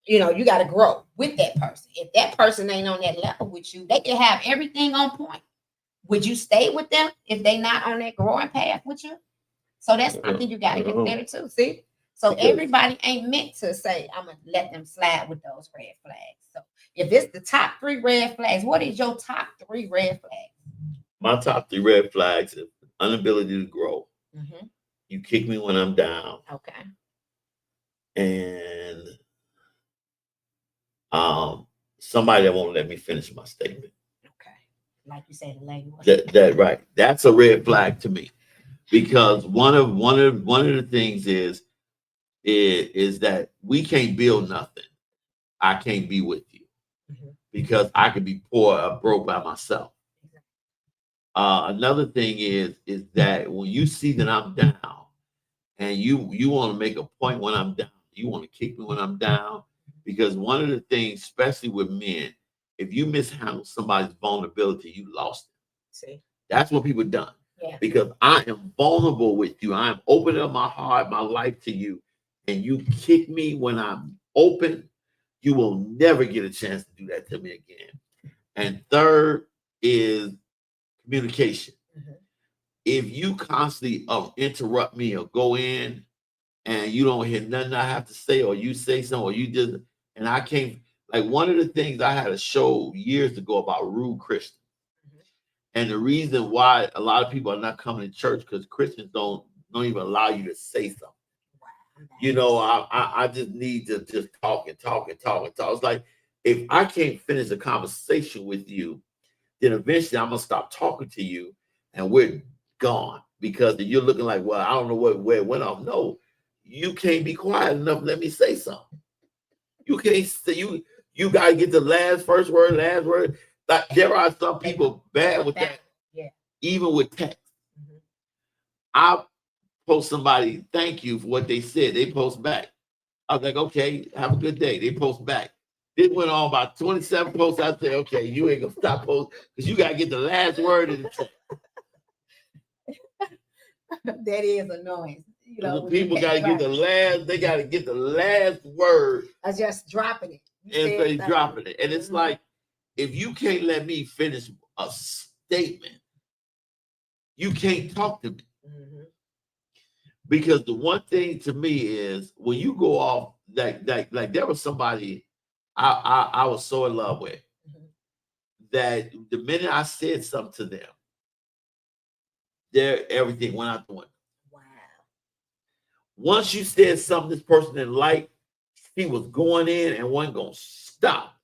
You got to grow with that person. If that person ain't on that level with you, they can have everything on point. Would you stay with them if they not on that growing path with you? So that's something you got to consider too. See? So everybody ain't meant to say, I'm going to let them slide with those red flags. So if it's the top 3 red flags, what is your top 3 red flags? My top 3 red flags is inability to grow. Mm-hmm. You kick me when I'm down. Okay. And somebody that won't let me finish my statement. Okay. Like you said, the language. That right. That's a red flag to me. Because one of the things is that we can't build nothing. I can't be with you. Mm-hmm. Because I could be poor or broke by myself. Another thing is that when you see that I'm down and you want to make a point when I'm down, you want to kick me when I'm down, because one of the things, especially with men, if you mishandle somebody's vulnerability, you lost it. See, that's what people done. Yeah. Because I am vulnerable with you. I am opening up my heart, my life to you, and you kick me when I'm open, you will never get a chance to do that to me again. And third is communication. Mm-hmm. If you constantly interrupt me or go in and you don't hear nothing I have to say, or you say something, or you just, and I can't, like one of the things I had a show years ago about rude Christians. Mm-hmm. And the reason why a lot of people are not coming to church because Christians don't even allow you to say something. Wow. I just need to just talk and talk and talk and talk. It's like, if I can't finish a conversation with you, then eventually I'm gonna stop talking to you and we're gone, because you're looking like, well, I don't know where it went off. No, you can't be quiet enough. Let me say something. You can't say you gotta get the first word, last word. Like, there are some people bad with that. Yeah. Even with text. Mm-hmm. I post somebody, thank you for what they said. They post back. I was like, okay, have a good day. They post back. It went on about 27 posts. I said, okay, you ain't gonna stop posting because you gotta get the last word in the text. That is annoying. The people gotta get they gotta get the last word. I just dropping it. And they dropping it. And it's like, if you can't let me finish a statement, you can't talk to me. Mm-hmm. Because the one thing to me is when you go off like there was somebody I was so in love with Mhm. that the minute I said something to them, their everything went out the window. Wow. Once you said something this person didn't like, she was going in and wasn't gonna stop.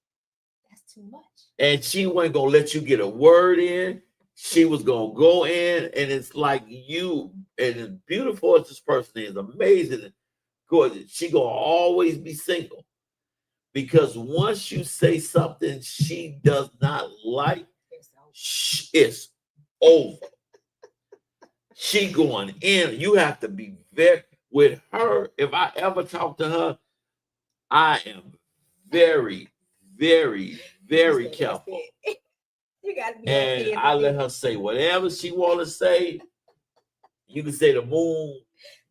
That's too much. And she wasn't gonna let you get a word in. She was gonna go in, and it's like you, and as beautiful as this person is, amazing and gorgeous, she gonna always be single. Because once you say something she does not like, It's over. it's over. She going in. You have to be very with her. If I ever talk to her, I am very, very, very That's careful. it. You gotta be And happy in I the let field. her say whatever she want to say. You can say the moon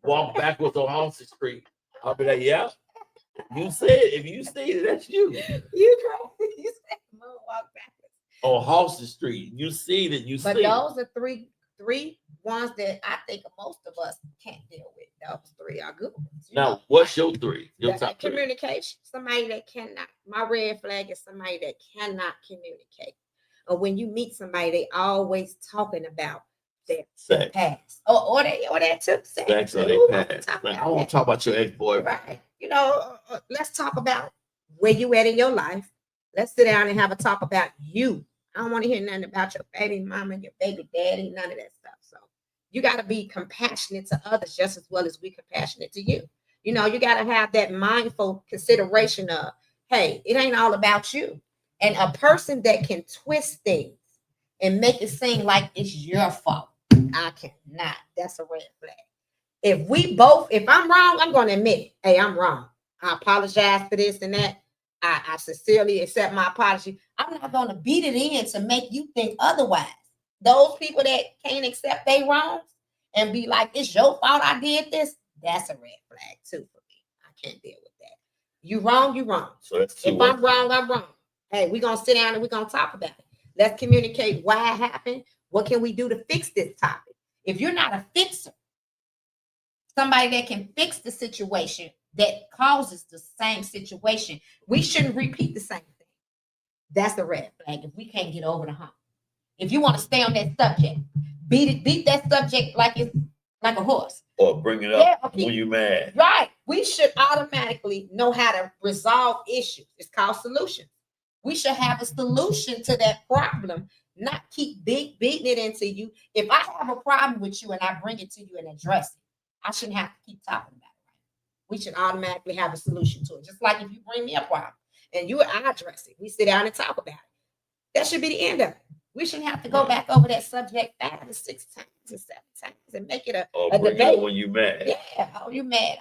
walk backwards on Halsey Street. I'll be like, yeah. You said if you say it, that's you. You crazy. You said moonwalk backwards. On Halsey Street. You see that you But see. those are three ones that I think most of us can't deal with. Those three are good ones. Now, what's your three? Your The top three. communication. Somebody that cannot. My red flag is somebody that cannot communicate. Or when you meet somebody, they always talking about their Sex. past. Or that took sex. Sex or they Ooh, pass. talk Like, I about want that. to talk about your ex-boyfriend. Right. You know, let's talk about where you at in your life. Let's sit down and have a talk about you. I don't want to hear nothing about your baby mama and your baby daddy, none of that stuff. So you got to be compassionate to others just as well as we compassionate to you. You know, you got to have that mindful consideration of, hey, it ain't all about you. And a person that can twist things and make it seem like it's your fault, I cannot. That's a red flag. If I'm wrong, I'm going to admit it. Hey, I'm wrong. I apologize for this and that. I sincerely accept my apology. I'm not going to beat it in to make you think otherwise. Those people that can't accept they wrongs and be like, it's your fault I did this, that's a red flag too for me. I can't deal with that. You wrong, you wrong. So that's two. If I'm wrong, I'm wrong. Hey, we're going to sit down and we're going to talk about it. Let's communicate why it happened. What can we do to fix this topic? If you're not a fixer, somebody that can fix the situation that causes the same situation, we shouldn't repeat the same thing. That's the red flag if we can't get over the hump. If you want to stay on that subject, beat that subject like it's like a horse. Or bring it up Yeah, okay. when you mad. Right. We should automatically know how to resolve issues. It's called solutions. We should have a solution to that problem, not keep beating it into you. If I have a problem with you and I bring it to you and address it, I shouldn't have to keep talking about it. We should automatically have a solution to it. Just like if you bring me a problem and I address it, we sit down and talk about it. That should be the end of it. We shouldn't have to go back over that subject 5 to 6 times and 7 times and make it a Bring debate. it up when you mad. Yeah, oh, you mad.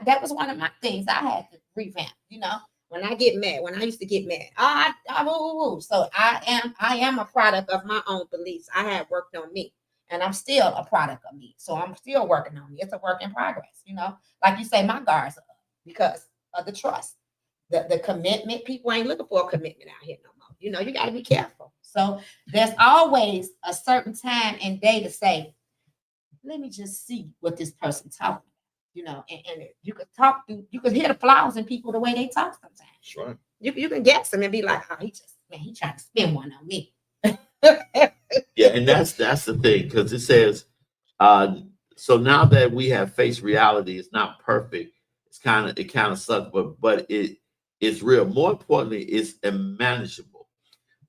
That was one of my things I had to revamp, you know. When I get mad, when I used to get mad, so I am a product of my own beliefs. I had worked on me, and I'm still a product of me. So I'm still working on me. It's a work in progress, you know. Like you say, my guards are up because of the trust, the commitment. People ain't looking for a commitment out here no more. You know, you got to be careful. So there's always a certain time and day to say, let me just see what this person talking about. You know, and you could talk through, you could hear the flaws in people the way they talk sometimes. That's right. You can guess them and be like, oh, he trying to spin one on me. Yeah, and that's the thing, because it says, so now that we have faced reality, it's not perfect. It kind of sucks, but it's real. More importantly, it's manageable.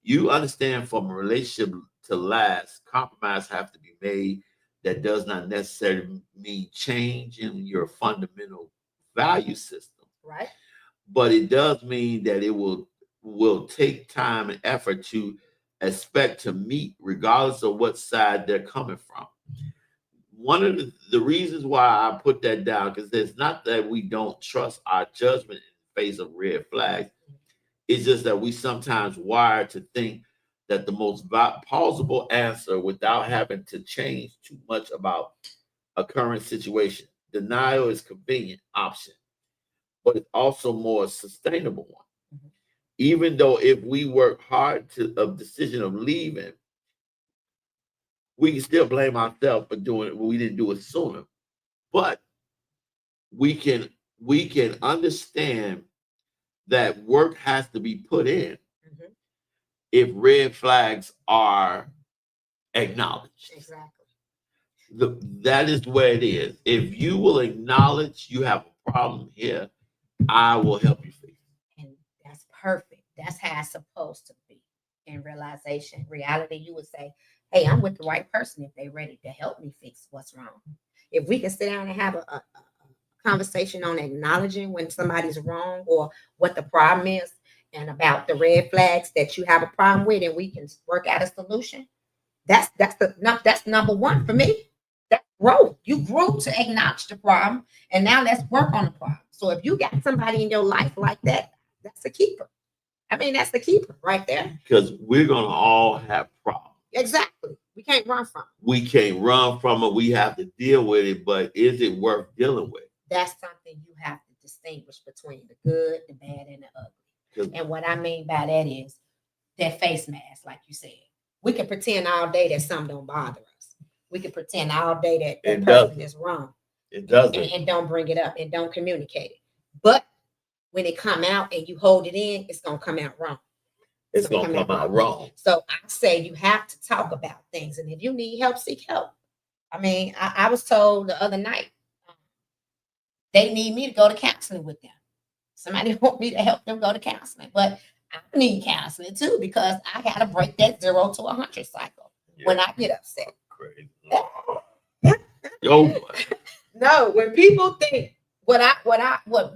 You understand, from a relationship to last, compromise have to be made. That does not necessarily mean change in your fundamental value system, Right. but it does mean that it will take time and effort to expect to meet, regardless of what side they're coming from. One of the reasons why I put that down, because it's not that we don't trust our judgment in the face of red flags. It's just that we sometimes wired to think that the most plausible answer, without having to change too much about a current situation. Denial is a convenient option, but it's also more sustainable one. Mhm. Even though if we work hard to a decision of leaving, we can still blame ourselves for doing it when we didn't do it sooner. But we can understand that work has to be put in Mhm. if red flags are acknowledged. Exactly. That is where it is. If you will acknowledge you have a problem here, I will help you fix it. And that's perfect. That's how it's supposed to be. In realization, reality, you would say, hey, I'm with the right person if they're ready to help me fix what's wrong. If we can sit down and have a conversation on acknowledging when somebody's wrong or what the problem is and about the red flags that you have a problem with, and we can work out a solution. That's number one for me. That's growth. You grew to acknowledge the problem, and now let's work on the problem. So if you got somebody in your life like that, that's a keeper. I mean, that's the keeper right there. Because we're gonna all have problems. Exactly. We can't run from it. We can't run from it. We have to deal with it, but is it worth dealing with? That's something you have to distinguish between the good, the bad, and the ugly. 'Cause And what I mean by that is that face mask, like you said. We can pretend all day that something don't bother us. We can pretend all day that It that person doesn't. is wrong it doesn't. and don't bring it up and don't communicate it. But when it come out and you hold it in, it's gonna come out wrong. It's gonna come out wrong. So I say you have to talk about things, and if you need help, seek help. I mean, I was told the other night they need me to go to counseling with them. Somebody want me to help them go to counseling, but I need counseling too because I got to break that 0 to 100 cycle when I get upset. Crazy. Yo, No, when people think what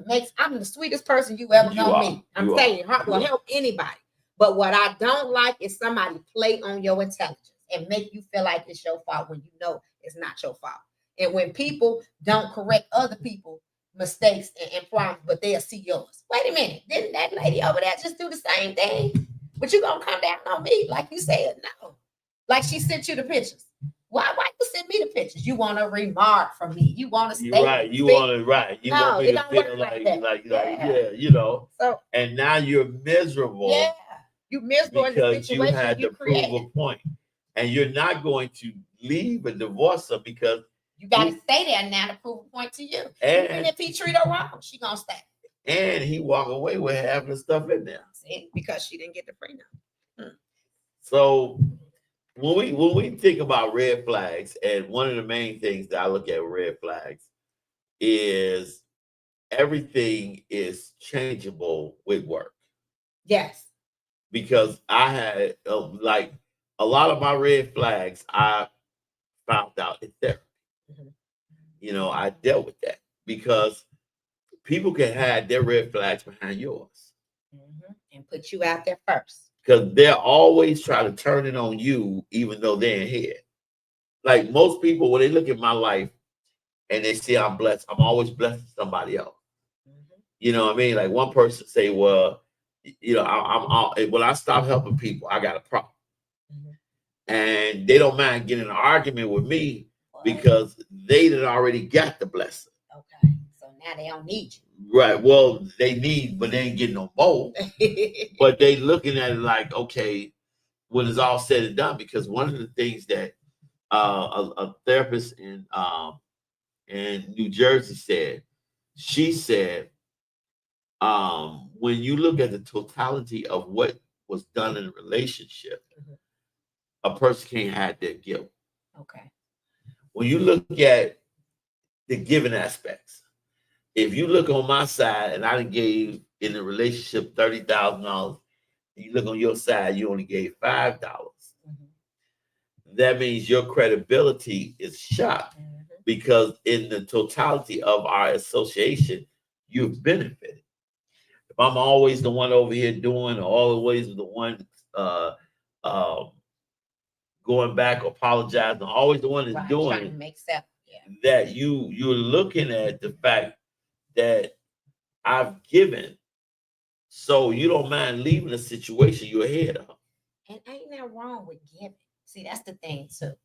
makes I'm the sweetest person you ever You gonna are. meet. I'm You telling you, are. heart will You are. help anybody. But what I don't like is somebody play on your intelligence and make you feel like it's your fault when you know it's not your fault. And when people don't correct other people mistakes and problems, but they'll see yours. Wait a minute, didn't that lady over there just do the same thing? But you gonna come down on me, like you said, no. Like she sent you the pictures. Why you send me the pictures? You want a remark from me. You want to you stay. right. You want to right. You No, want me it to don't feel work like like that. yeah, you know. So And now you're miserable yeah, you miserable in the because you situation had you to prove created. a point, and you're not going to leave and divorce her because You got to stay there now to prove a point to you. Even and if he treat her wrong, she gonna stay. and he walk away with half the stuff in there. See, because she didn't get the prenup. So when we think about red flags, and one of the main things that I look at with red flags is everything is changeable with work. Yes. Because I had like a lot of my red flags I found out in therapy. Mhm. You know, I dealt with that because people can hide their red flags behind yours Mhm. And put you out there first. because they're always trying to turn it on you, even though they're in here. Like most people, when they look at my life and they see I'm blessed, I'm always blessing somebody else. Mhm. You know what I mean? Like one person say, "Well, you know, when I stop helping people, I got a problem," Mhm. and they don't mind getting an argument with me Well, because they did already got the blessing. okay. So now they don't need Right. Well, they need, but they ain't getting no more. you. But they looking at it like, okay, when it's all said and done, because one of the things that a therapist in New Jersey said, she said, when you look at the totality of what was done in a relationship, Mhm. a person can't hide their guilt. Okay. When you look at the giving aspects, if you look on my side and I done gave in the relationship $30,000, and you look on your side, you only gave $5. Mhm. That means your credibility is shot Mhm. because in the totality of our association, you've benefited. If I'm always the one over here doing, or always the one uh, going back, apologizing, always the one that's Right. doing Trying it, to make sense. Yeah. that you're looking at the fact that I've given, so you don't mind leaving a situation you're ahead of. And ain't that wrong with giving? See, that's the thing too.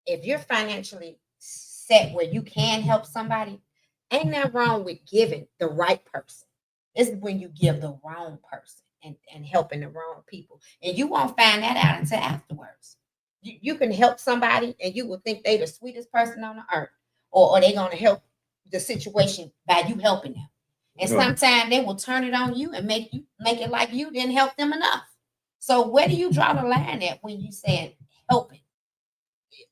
If you're financially set where you can help somebody, ain't that wrong with giving the right person. It's when you give the wrong person and helping the wrong people. And you won't find that out until afterwards. You can help somebody and you will think they the sweetest person on the earth. Or they gonna help the situation by you helping them. And Right. sometimes they will turn it on you and make it like you didn't help them enough. So where do you draw the line at when you said helping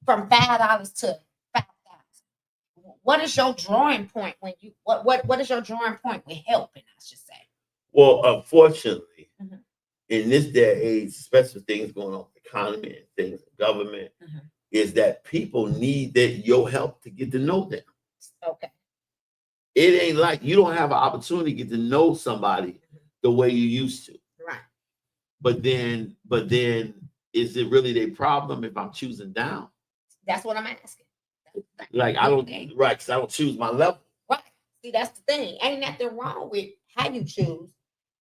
from $5 to 5,000? What is your drawing point when you what is your drawing point with helping? I should say. Well, unfortunately, Mhm. in this day and age, especially things going on with the economy and things in government, Mhm. is that people need your help to get to know them. Okay. It ain't like you don't have an opportunity to get to know somebody the way you used to. Right. But then, is it really their problem if I'm choosing down? That's what I'm asking. Like I don't, Okay. right? Because I don't choose my level. Right. See, that's the thing. Ain't nothing wrong with how you choose.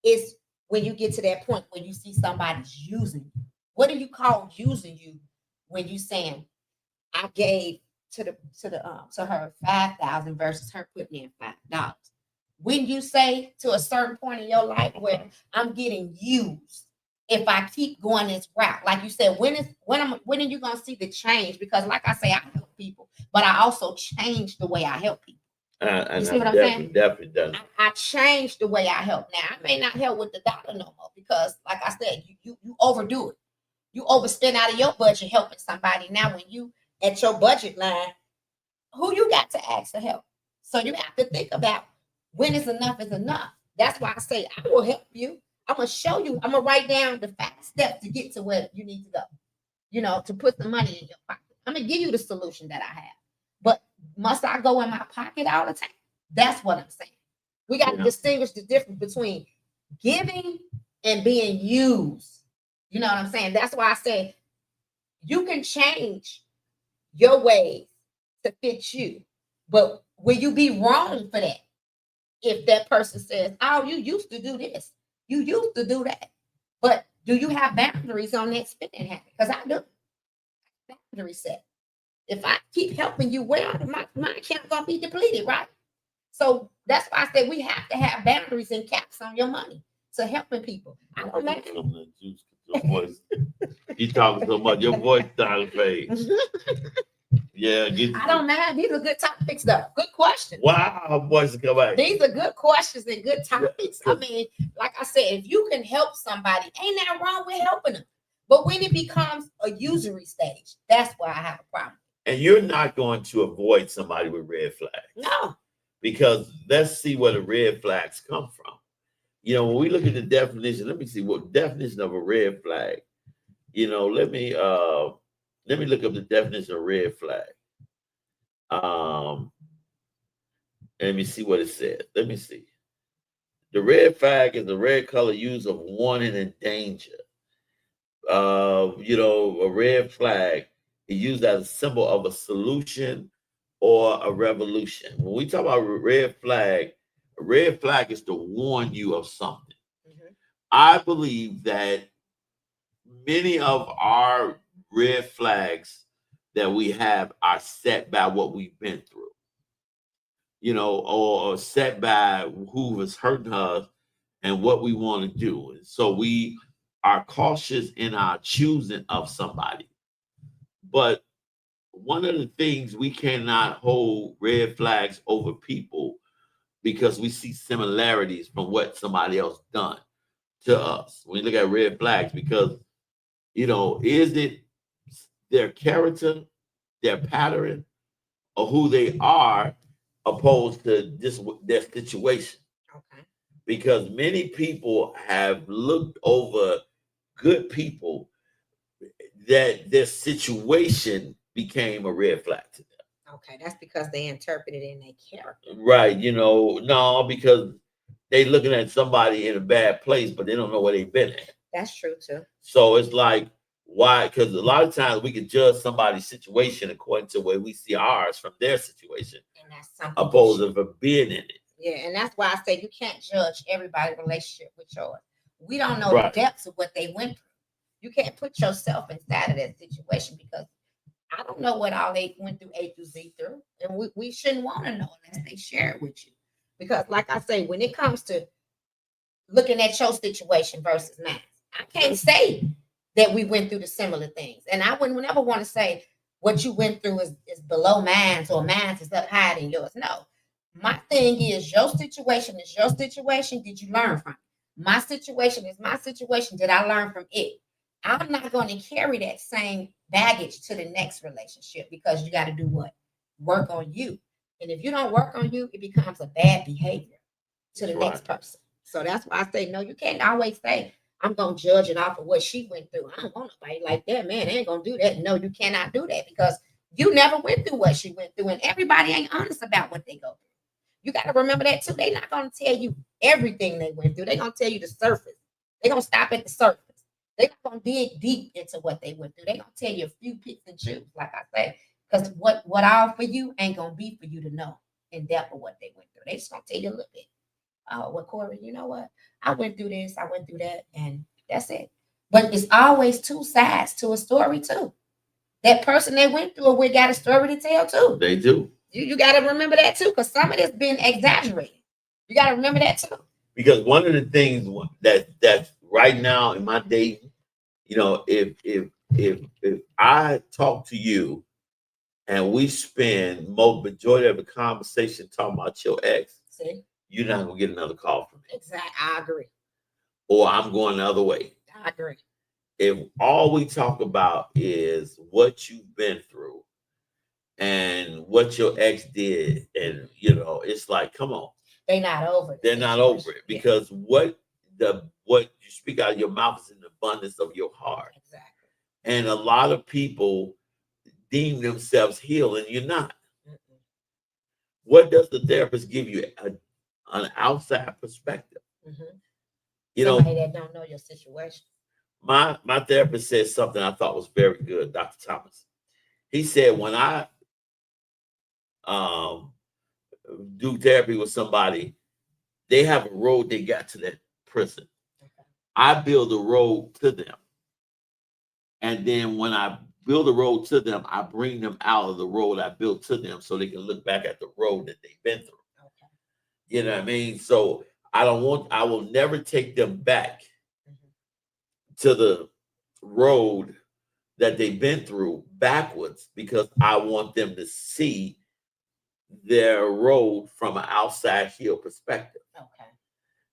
It's when you get to that point where you see somebody's using you. What do you call using you when you saying, I gave to her 5,000 versus her putting in $5? When you say to a certain point in your life where I'm getting used, if I keep going this route, like you said, when are you gonna see the change? Because like I say, I help people, but I also change the way I help people. And You see what I'm definitely done. I changed the way I help. Now I may not help with the dollar no more because, like I said, you overdo it. You overspend out of your budget helping somebody. Now, when you at your budget line, who you got to ask for help? So you have to think about when is enough is enough. That's why I say I will help you. I'm gonna show you. I'm gonna write down the 5 steps to get to where you need to go. To put the money in your pocket. I'm gonna give you the solution that I have. But must I go in my pocket all the time? That's what I'm saying. We got to distinguish the difference between giving and being used. You know what I'm saying? That's why I say you can change your ways to fit you. But will you be wrong for that? If that person says, oh, you used to do this, you used to do that. But do you have boundaries on that spending habit? Because I do. Boundary set. If I keep helping you, well, my account gonna be depleted, right? So that's why I say we have to have boundaries and caps on your money to helping people. I don't know. Your voice. You talking so much, your voice starting to fade. Yeah, I don't mind. These are good topics, though. Good questions. Wow, her voice is come back. These are good questions and good topics. I mean, like I said, if you can help somebody, ain't nothing wrong with helping them. But when it becomes a usury stage, that's where I have a problem. And you're not going to avoid somebody with red flags. No. Because let's see where the red flags come from. When we look at the definition, let me see what definition of a red flag. Let me look up the definition of red flag. Let me see what it says. Let me see. The red flag is the red color used of warning and danger. A red flag is used as a symbol of a solution or a revolution. When we talk about a red flag is to warn you of something. Mm-hmm. I believe that many of our red flags that we have are set by what we've been through, or set by who was hurting us and what we want to do. And so we are cautious in our choosing of somebody. But one of the things, we cannot hold red flags over people because we see similarities from what somebody else done to us. When you look at red flags, because, is it their character, their pattern, or who they are opposed to their situation? Okay. Because many people have looked over good people that their situation became a red flag to them. Okay, that's because they interpreted in their character. Right, no, because they looking at somebody in a bad place, but they don't know where they've been at. That's true too. So it's like, why? Because a lot of times we can judge somebody's situation according to where we see ours from their situation, and that's something opposed to being in it. Yeah, and that's why I say you can't judge everybody's relationship with yours. We don't know Right. the depths of what they went through. You can't put yourself inside of that situation because I don't know what all they went through A through Z through. And we shouldn't want to know unless they share it with you. Because like I say, when it comes to looking at your situation versus mine, I can't say that we went through the similar things. And I wouldn't never want to say what you went through is below mine or mine is up higher than yours. No. My thing is your situation is your situation. Did you learn from it? My situation is my situation. Did I learn from it? I'm not going to carry that same baggage to the next relationship because you got to do what? Work on you. And if you don't work on you, it becomes a bad behavior to the next person. So that's why I say, no, you can't always say, I'm going to judge it off of what she went through. I don't want nobody like that, man. They ain't going to do that. No, you cannot do that because you never went through what she went through. And everybody ain't honest about what they go through. You got to remember that too. They're not going to tell you everything they went through. They're going to tell you the surface. They're going to stop at the surface. They're not going to dig deep into what they went through. They're going to tell you a few picks and choose, like I say, because what all for you ain't going to be for you to know in depth of what they went through. They just going to tell you a little bit. Oh, well, Corey, you know what? I went through this, I went through that, and that's it. But it's always two sides to a story, too. That person they went through it with got a story to tell, too. They do. You got to remember that, too, because some of this been exaggerated. You got to remember that, too. Because one of the things that's right now in my dating, you know, if I talk to you and we spend majority of the conversation talking about your ex, see, you're not gonna get another call from me. Exactly, I agree. Or I'm going the other way. I agree. If all we talk about is what you've been through and what your ex did, and you know, it's like, come on. They're not over it. They're not over it because what you speak out of your mouth is in the abundance of your heart. Exactly. And a lot of people deem themselves healed, and you're not. Mm-mm. What does the therapist give you? An outside perspective. Mm-hmm. You Somebody know, that don't know your situation. my therapist said something I thought was very good, Dr. Thomas. He said, when I do therapy with somebody, they have a road they got to that prison. Okay. I build a road to them. And then when I build a road to them, I bring them out of the road I built to them so they can look back at the road that they've been through. Okay. You know what I mean? So I will never take them back to the road that they've been through backwards because I want them to see their road from an outside heel perspective. Okay.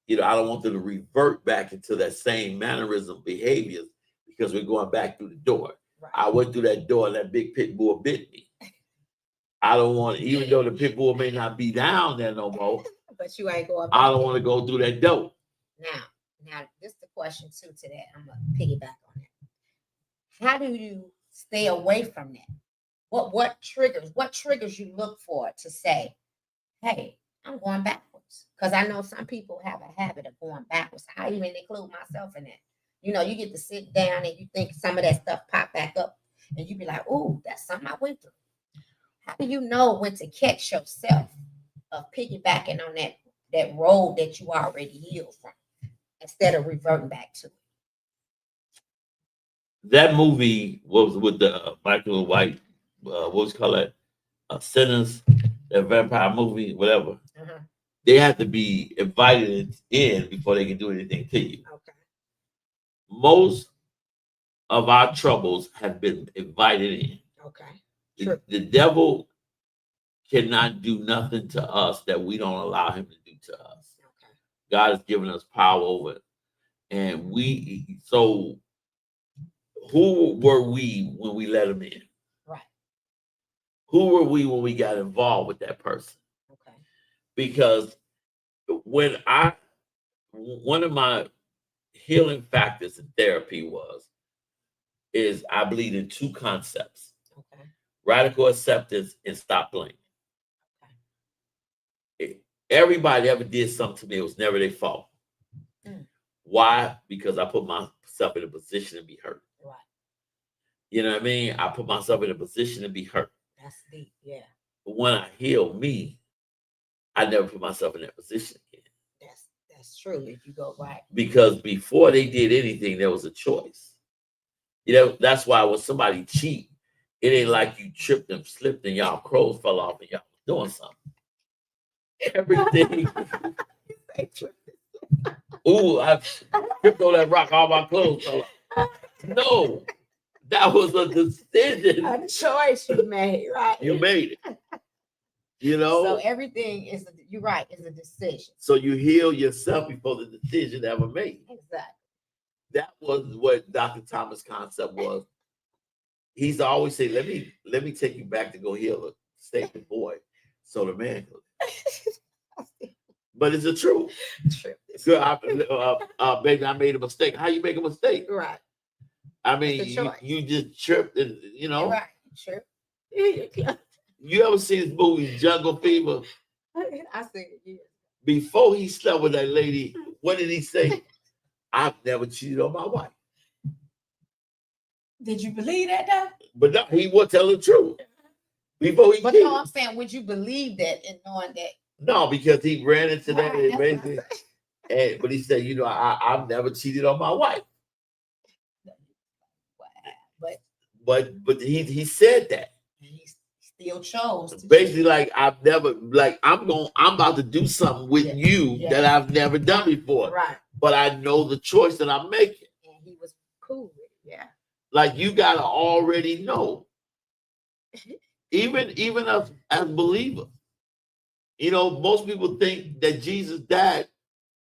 You know, I don't want them to revert back into that same mannerism behaviors because we're going back through the door. Right. I went through that door and that big pit bull bit me. I don't want, even though the pit bull may not be down there no more, but you ain't going. I don't want to go through that door. Now, this is the question too to that. I'm gonna piggyback on that. How do you stay away from that? What triggers you look for to say, hey, I'm going backwards? Because I know some people have a habit of going backwards. I even include myself in that. You know, you get to sit down and you think some of that stuff pop back up and you be like, oh, that's something I went through. How do you know when to catch yourself of piggybacking on that road that you already healed from instead of reverting back to it? That movie was with the Michael White, what was it called? Sinners, that vampire movie, whatever. Uh-huh. They have to be invited in before they can do anything to you. Okay. Most of our troubles have been invited in. Okay. The devil cannot do nothing to us that we don't allow him to do to us. Okay. God has given us power over it. And so who were we when we let him in? Right. Who were we when we got involved with that person? Okay. Because one of my healing factors in therapy is I believe in two concepts. Okay. Radical acceptance and stop blaming. Okay. Everybody ever did something to me, it was never their fault. Mm. Why? Because I put myself in a position to be hurt. Right. You know what I mean? I put myself in a position to be hurt. That's deep, yeah. But when I heal me, I never put myself in that position again. That's true if you go back. Because before they did anything, there was a choice. You know, that's why when somebody cheat, it ain't like you tripped and slipped and y'all clothes fell off and y'all was doing something. Everything. Ooh, I tripped on that rock, all my clothes fell off. No, that was a decision. A choice you made, right? You made it. You So know, everything is, you're right, is a decision. so you heal yourself before the decision ever made. Exactly. That was what Dr. Thomas' concept was. He's always say, let me take you back to go heal a stable boy. So the man could. But it's the truth. True. Girl, baby, I made a mistake. How you make a mistake? Right. I mean, It's a choice. you just tripped, and you know. Right. True. You ever seen this movie Jungle Fever? I see it. Yeah. Before he slept with that lady, what did he say? I've never cheated on my wife. Did you believe that though? But no, he would tell the truth. Before he But cheated. no, I'm saying, would you believe that and knowing that? No, because he ran into that Right, and that's what I'm basically, saying. but he said, I've never cheated on my wife. But But he said that. he still chose to Basically, like I've never I'm about to do something with Yeah, you yeah. that I've never done cheat. before. Right. But I know the choice that I'm making. And he was cool with it. Yeah. Like you gotta already know. Even us as believers. You know, most people think that Jesus died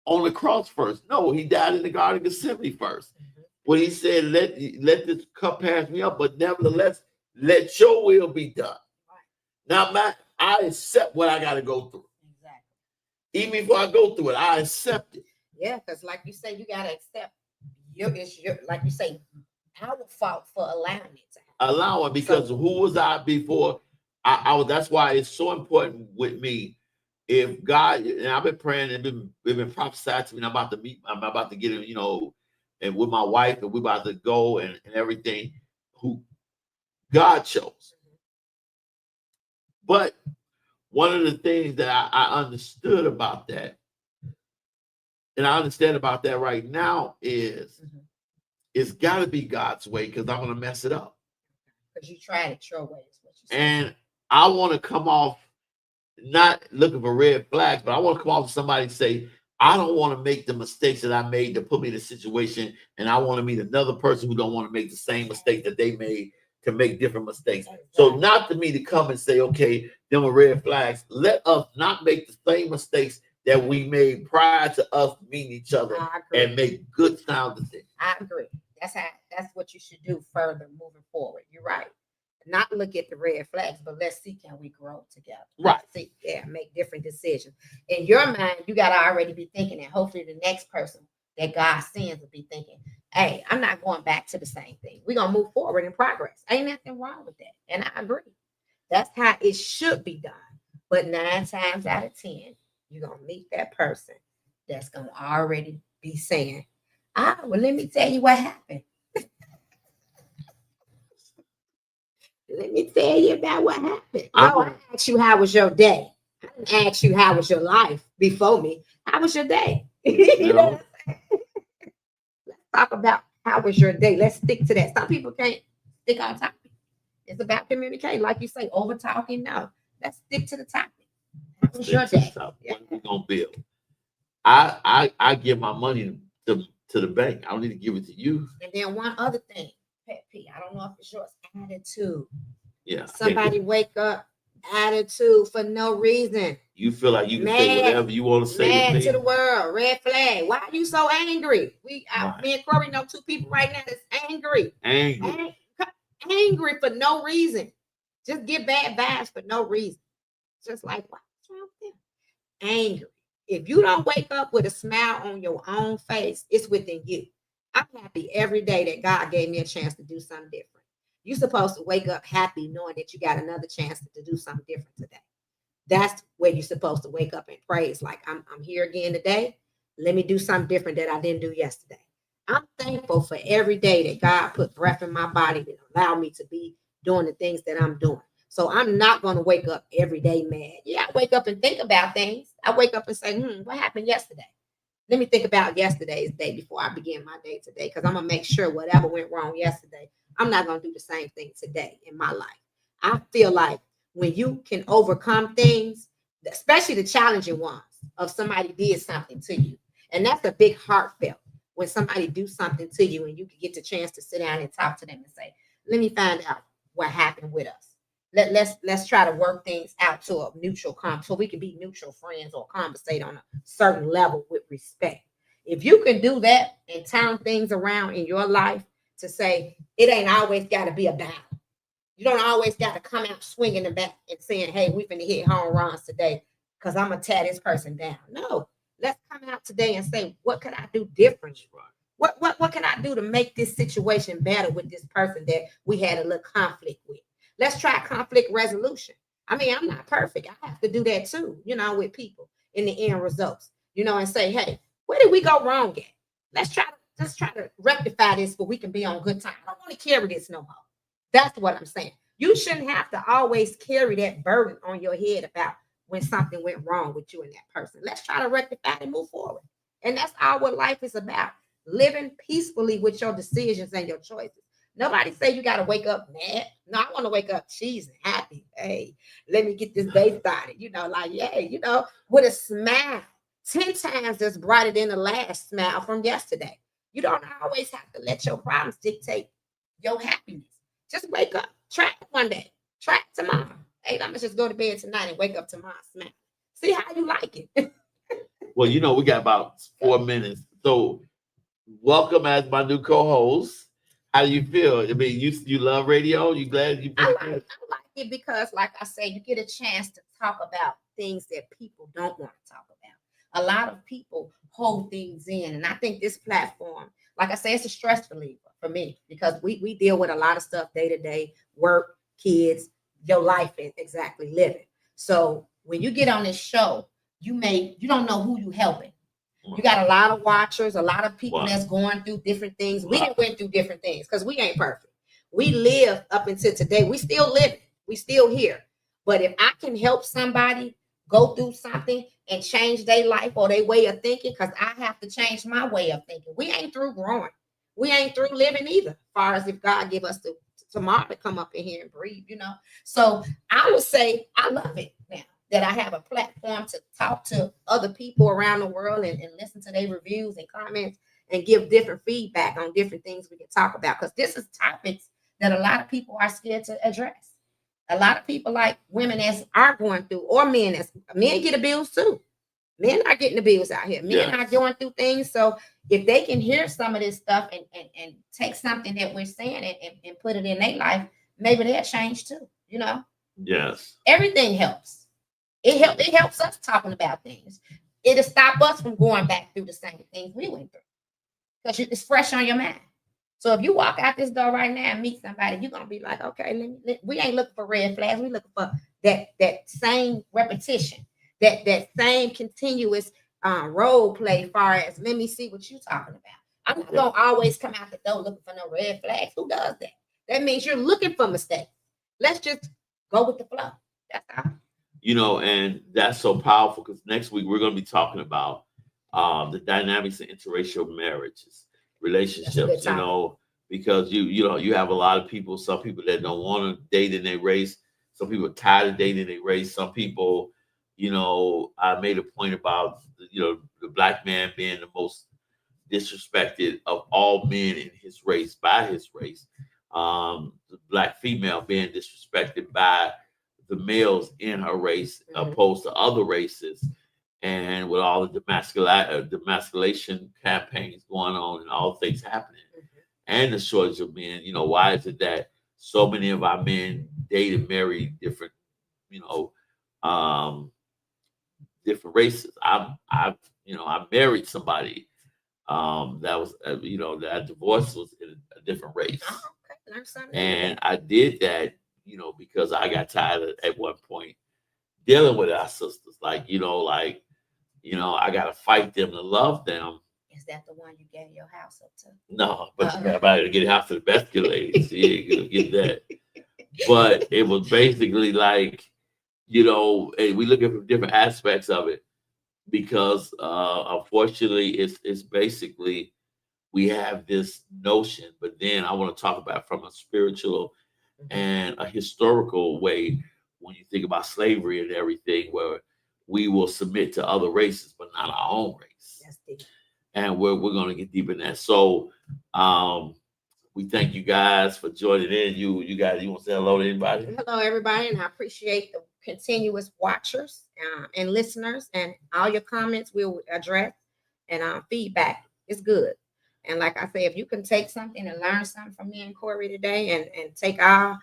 on the cross first. No, he died in the Garden of Gethsemane first. Mhm. When he said, let this cup pass me up, but nevertheless, let your will be done. Right. Now, I accept what I got to go through. Exactly. Even before I go through it, I accept it. Yeah, because like you say, you gotta accept it's your, like you say, our fault for allowing it to happen. Allow it, because who was I before? That's why it's so important with me. If God, and I've been praying and been prophesied to me, and I'm about to get in, and with my wife, and we're about to go and everything, who God chose. But one of the things that I understood about that, and I understand about that right now, is it's got to be God's way, because I'm going to mess it up. Because you tried it your way, is what you said. And I want to come off not looking for red flags, but I want to come off to somebody and say, I don't want to make the mistakes that I made to put me in a situation, and I want to meet another person who don't want to make the same mistake that they made to make different mistakes. So not to me to come and say, okay, them are red flags. Let us not make the same mistakes that we made prior to us meeting each other I agree. and make good sound decisions. I agree. That's what you should do further moving forward. You're right. Not look at the red flags, but let's see, can we grow together? Right. See, make different decisions. In your mind, you got to already be thinking, and hopefully the next person that God sends will be thinking, hey, I'm not going back to the same thing. We're going to move forward in progress. Ain't nothing wrong with that. And I agree. That's how it should be done. But 9 times out of 10, you're going to meet that person that's going to already be saying, well, let me tell you what happened. Let me tell you about what happened. No, I asked you, how was your day? I didn't ask you, how was your life before me? How was your day? You know what I'm saying? Let's talk about how was your day. Let's stick to that. Some people can't stick on topic. It's about communicating. Like you say, over talking. No, let's stick to the topic. How was your day? What are we gonna build? I give my money to the bank. I don't need to give it to you. And then one other thing, pet peeve. I don't know if it's yours. Attitude. Yeah. Somebody wake up, attitude for no reason. You feel like you can say whatever you want to say. Mad to the world, red flag. Why are you so angry? Me and Corey know 2 people right now that's angry. Angry for no reason. Just get bad vibes for no reason. Just like, what's wrong with them? Angry. If you don't wake up with a smile on your own face, it's within you. I'm happy every day that God gave me a chance to do something different. You're supposed to wake up happy knowing that you got another chance to do something different today. That's where you're supposed to wake up and praise. Like, I'm here again today. Let me do something different that I didn't do yesterday. I'm thankful for every day that God put breath in my body that allowed me to be doing the things that I'm doing. So I'm not going to wake up every day mad. Yeah, I wake up and think about things. I wake up and say, what happened yesterday? Let me think about yesterday's day before I begin my day today, because I'm going to make sure whatever went wrong yesterday, I'm not going to do the same thing today in my life. I feel like when you can overcome things, especially the challenging ones, of somebody did something to you, and that's a big heartfelt when somebody do something to you and you can get the chance to sit down and talk to them and say, let me find out what happened with us. Let's try to work things out to a mutual so we can be mutual friends or conversate on a certain level with respect. If you can do that and turn things around in your life to say it ain't always got to be a battle. You don't always got to come out swinging the bat and saying, "Hey, we finna hit home runs today because I'm gonna tear this person down." No, let's come out today and say, "What could I do differently? What can I do to make this situation better with this person that we had a little conflict with?" Let's try conflict resolution. I mean, I'm not perfect. I have to do that too, with people in the end results, and say, "Hey, where did we go wrong at? Let's try to rectify this so we can be on good time. I don't want to carry this no more." That's what I'm saying. You shouldn't have to always carry that burden on your head about when something went wrong with you and that person. Let's try to rectify and move forward. And that's all what life is about. Living peacefully with your decisions and your choices. Nobody say you got to wake up mad. No, I want to wake up cheesy, happy. Hey, let me get this day started. With a smile. 10 times that's brighter than the last smile from yesterday. You don't always have to let your problems dictate your happiness. Just wake up. Try it one day. Try it tomorrow. Hey, I'm going to just go to bed tonight and wake up tomorrow smile. See how you like it. Well, we got about 4 minutes. So welcome as my new co-host. How do you feel? I mean, you love radio? You glad you I like it because, like I say, you get a chance to talk about things that people don't want to talk about. A lot of people hold things in. And I think this platform, like I say, it's a stress reliever for me because we deal with a lot of stuff day to day, work, kids, your life is exactly living. So when you get on this show, you don't know who you helping. You got a lot of watchers, a lot of people that's going through different things. We didn't went through different things because we ain't perfect. We live up until today. We still living. We still here. But if I can help somebody go through something and change their life or their way of thinking, because I have to change my way of thinking. We ain't through growing. We ain't through living either, as far as if God give us tomorrow to come up in here and breathe, So I would say I love it now that I have a platform to talk to other people around the world and listen to their reviews and comments and give different feedback on different things we can talk about. Because this is topics that a lot of people are scared to address. A lot of people like women are going through, or men get abused too. Men are getting abused out here. Men are going through things. So if they can hear some of this stuff and take something that we're saying and put it in their life, maybe they'll change too, Yes. Everything helps. It helps us talking about things. It'll stop us from going back through the same things we went through. Because it's fresh on your mind. So if you walk out this door right now and meet somebody, you're gonna be like, okay, we ain't looking for red flags. We looking for that same repetition, that same continuous role play. Far as let me see what you're talking about. I'm not gonna always come out the door looking for no red flags. Who does that? That means you're looking for mistakes. Let's just go with the flow. That's all. And that's so powerful because next week we're going to be talking about the dynamics of interracial marriages, relationships, because you have a lot of people, some people that don't want to date in their race. Some people are tired of dating their race. Some people, I made a point about, the black man being the most disrespected of all men in his race, by his race. The black female being disrespected by the males in her race, opposed to other races, and with all the demasculation campaigns going on and all things happening, and the shortage of men. Why is it that so many of our men date and marry different, different races? I married somebody that was, that divorce was in a different race, and I did that. Because I got tired at one point dealing with our sisters. I got to fight them to love them. Is that the one you gave your house up to? No, but everybody to get it out to the best ladies. You ain't going to get that. But it was basically and we look at different aspects of it because unfortunately it's basically we have this notion, but then I want to talk about from a spiritual and a historical way when you think about slavery and everything, where we will submit to other races but not our own race. That's deep. And we're going to get deep in that. So We thank you guys for joining in. You guys, you want to say hello to anybody? Hello, everybody, and I appreciate the continuous watchers and listeners, and all your comments we'll address, and feedback is good. And like I say, if you can take something and learn something from me and Corey today, and take our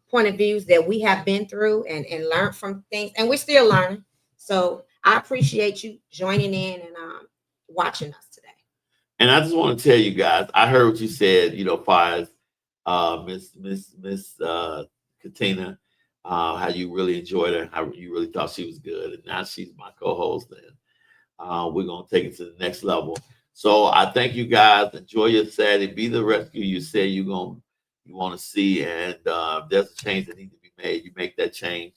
point of views that we have been through and learn from things, and we're still learning. So I appreciate you joining in and watching us today. And I just want to tell you guys, I heard what you said, you know, far as Miss Katina, how you really enjoyed her, how you really thought she was good, and now she's my co-host. And we're gonna take it to the next level. So I thank you guys. Enjoy your Saturday. Be the rescue you say you want to see, and if there's a change that needs to be made, you make that change.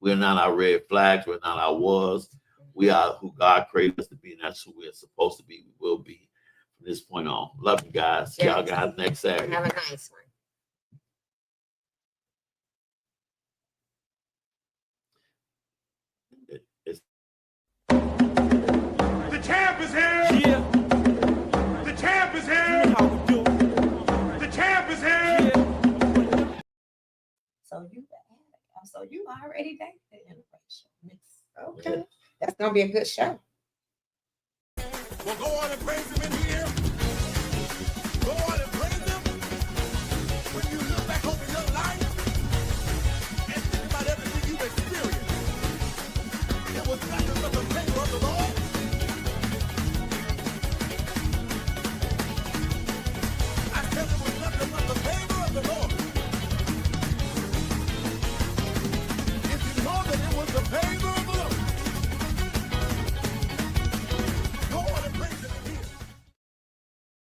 We're not our red flags. We're not our was. We are who God created us to be, and that's who we're supposed to be. We will be from this point on. Love you guys. See y'all guys next Saturday. Have a nice one. The champ is here. Yeah, The champ is you here. know how we do it. The champ is here. Yeah. So you already dated innovation. Okay, that's gonna be a good show. Well, go on and praise him in